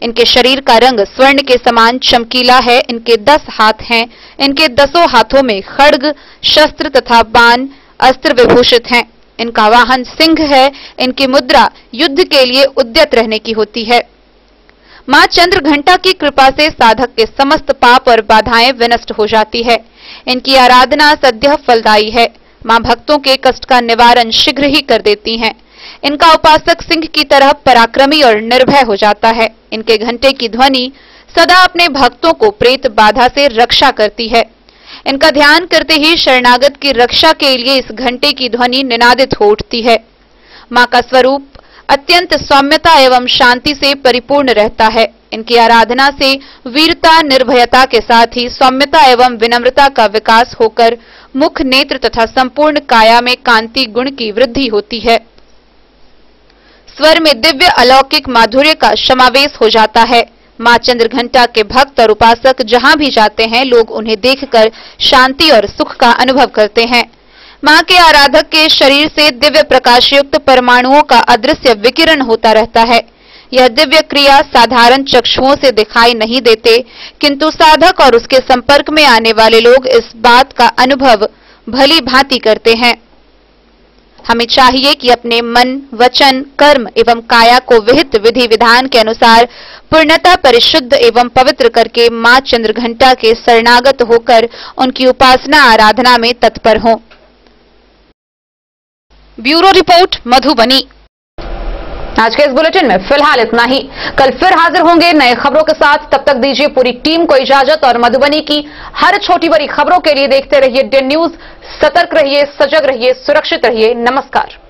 इनके शरीर का रंग स्वर्ण के समान चमकीला है। इनके 10 हाथ हैं। इनके 10 हाथों में खड्ग, शस्त्र तथा बाण अस्त्र विभूषित हैं। इनका वाहन सिंह है। इनकी मुद्रा युद्ध के लिए उद्यत रहने की होती है। मां चंद्रघंटा की कृपा से साधक के समस्त पाप और बाधाएं विनष्ट हो जाती है। इनकी आराधना सद्यः फलदायी है। मां भक्तों के कष्ट का निवारण शीघ्र ही कर देती हैं। इनका उपासक सिंह की तरह पराक्रमी और निर्भय हो जाता है। इनके घंटे की ध्वनि सदा अपने भक्तों को प्रेत बाधा से रक्षा करती है। इनका ध्यान करते ही शरणागत की रक्षा के लिए इस घंटे की ध्वनि निनादित हो उठती है। मां का स्वरूप अत्यंत सौम्यता एवं शांति से परिपूर्ण रहता है। इनकी आराधना से वीरता, निर्भयता के साथ ही सौम्यता एवं विनम्रता का विकास होकर मुख, नेत्र तथा संपूर्ण काया में कांति गुण की वृद्धि होती है। स्वर में दिव्य अलौकिक माधुर्य का समावेश हो जाता है। मां चंद्रघंटा के भक्त और उपासक जहां भी जाते हैं, लोग उन्हें देखकर शांति और सुख का अनुभव करते हैं। मां के आराधक के शरीर से दिव्य प्रकाशयुक्त परमाणुओं का अदृश्य विकिरण होता रहता है। यह दिव्य क्रिया साधारण चक्षुओं से दिखाई नहीं देते, किंतु साधक और उसके संपर्क में आने वाले लोग इस बात का अनुभव भली भांति करते हैं। हमें चाहिए कि अपने मन, वचन, कर्म एवं काया को विहित विधि विधान के अनुसार पूर्णतः परिशुद्ध एवं पवित्र करके मां चंद्रघंटा के शरणागत होकर उनकी उपासना आराधना में तत्पर हों। Bureau report, Madhubani. आज के इस बुलेटिन में फिलहाल इतना ही। कल फिर हाजिर होंगे नए खबरों के साथ। तब तक दीजिए पूरी टीम को इजाजत और मधुबनी की हर छोटी बड़ी खबरों के लिए देखते रहिए DN न्यूज। सतर्क रहिए, सजग रहिए, सुरक्षित रहिए। नमस्कार।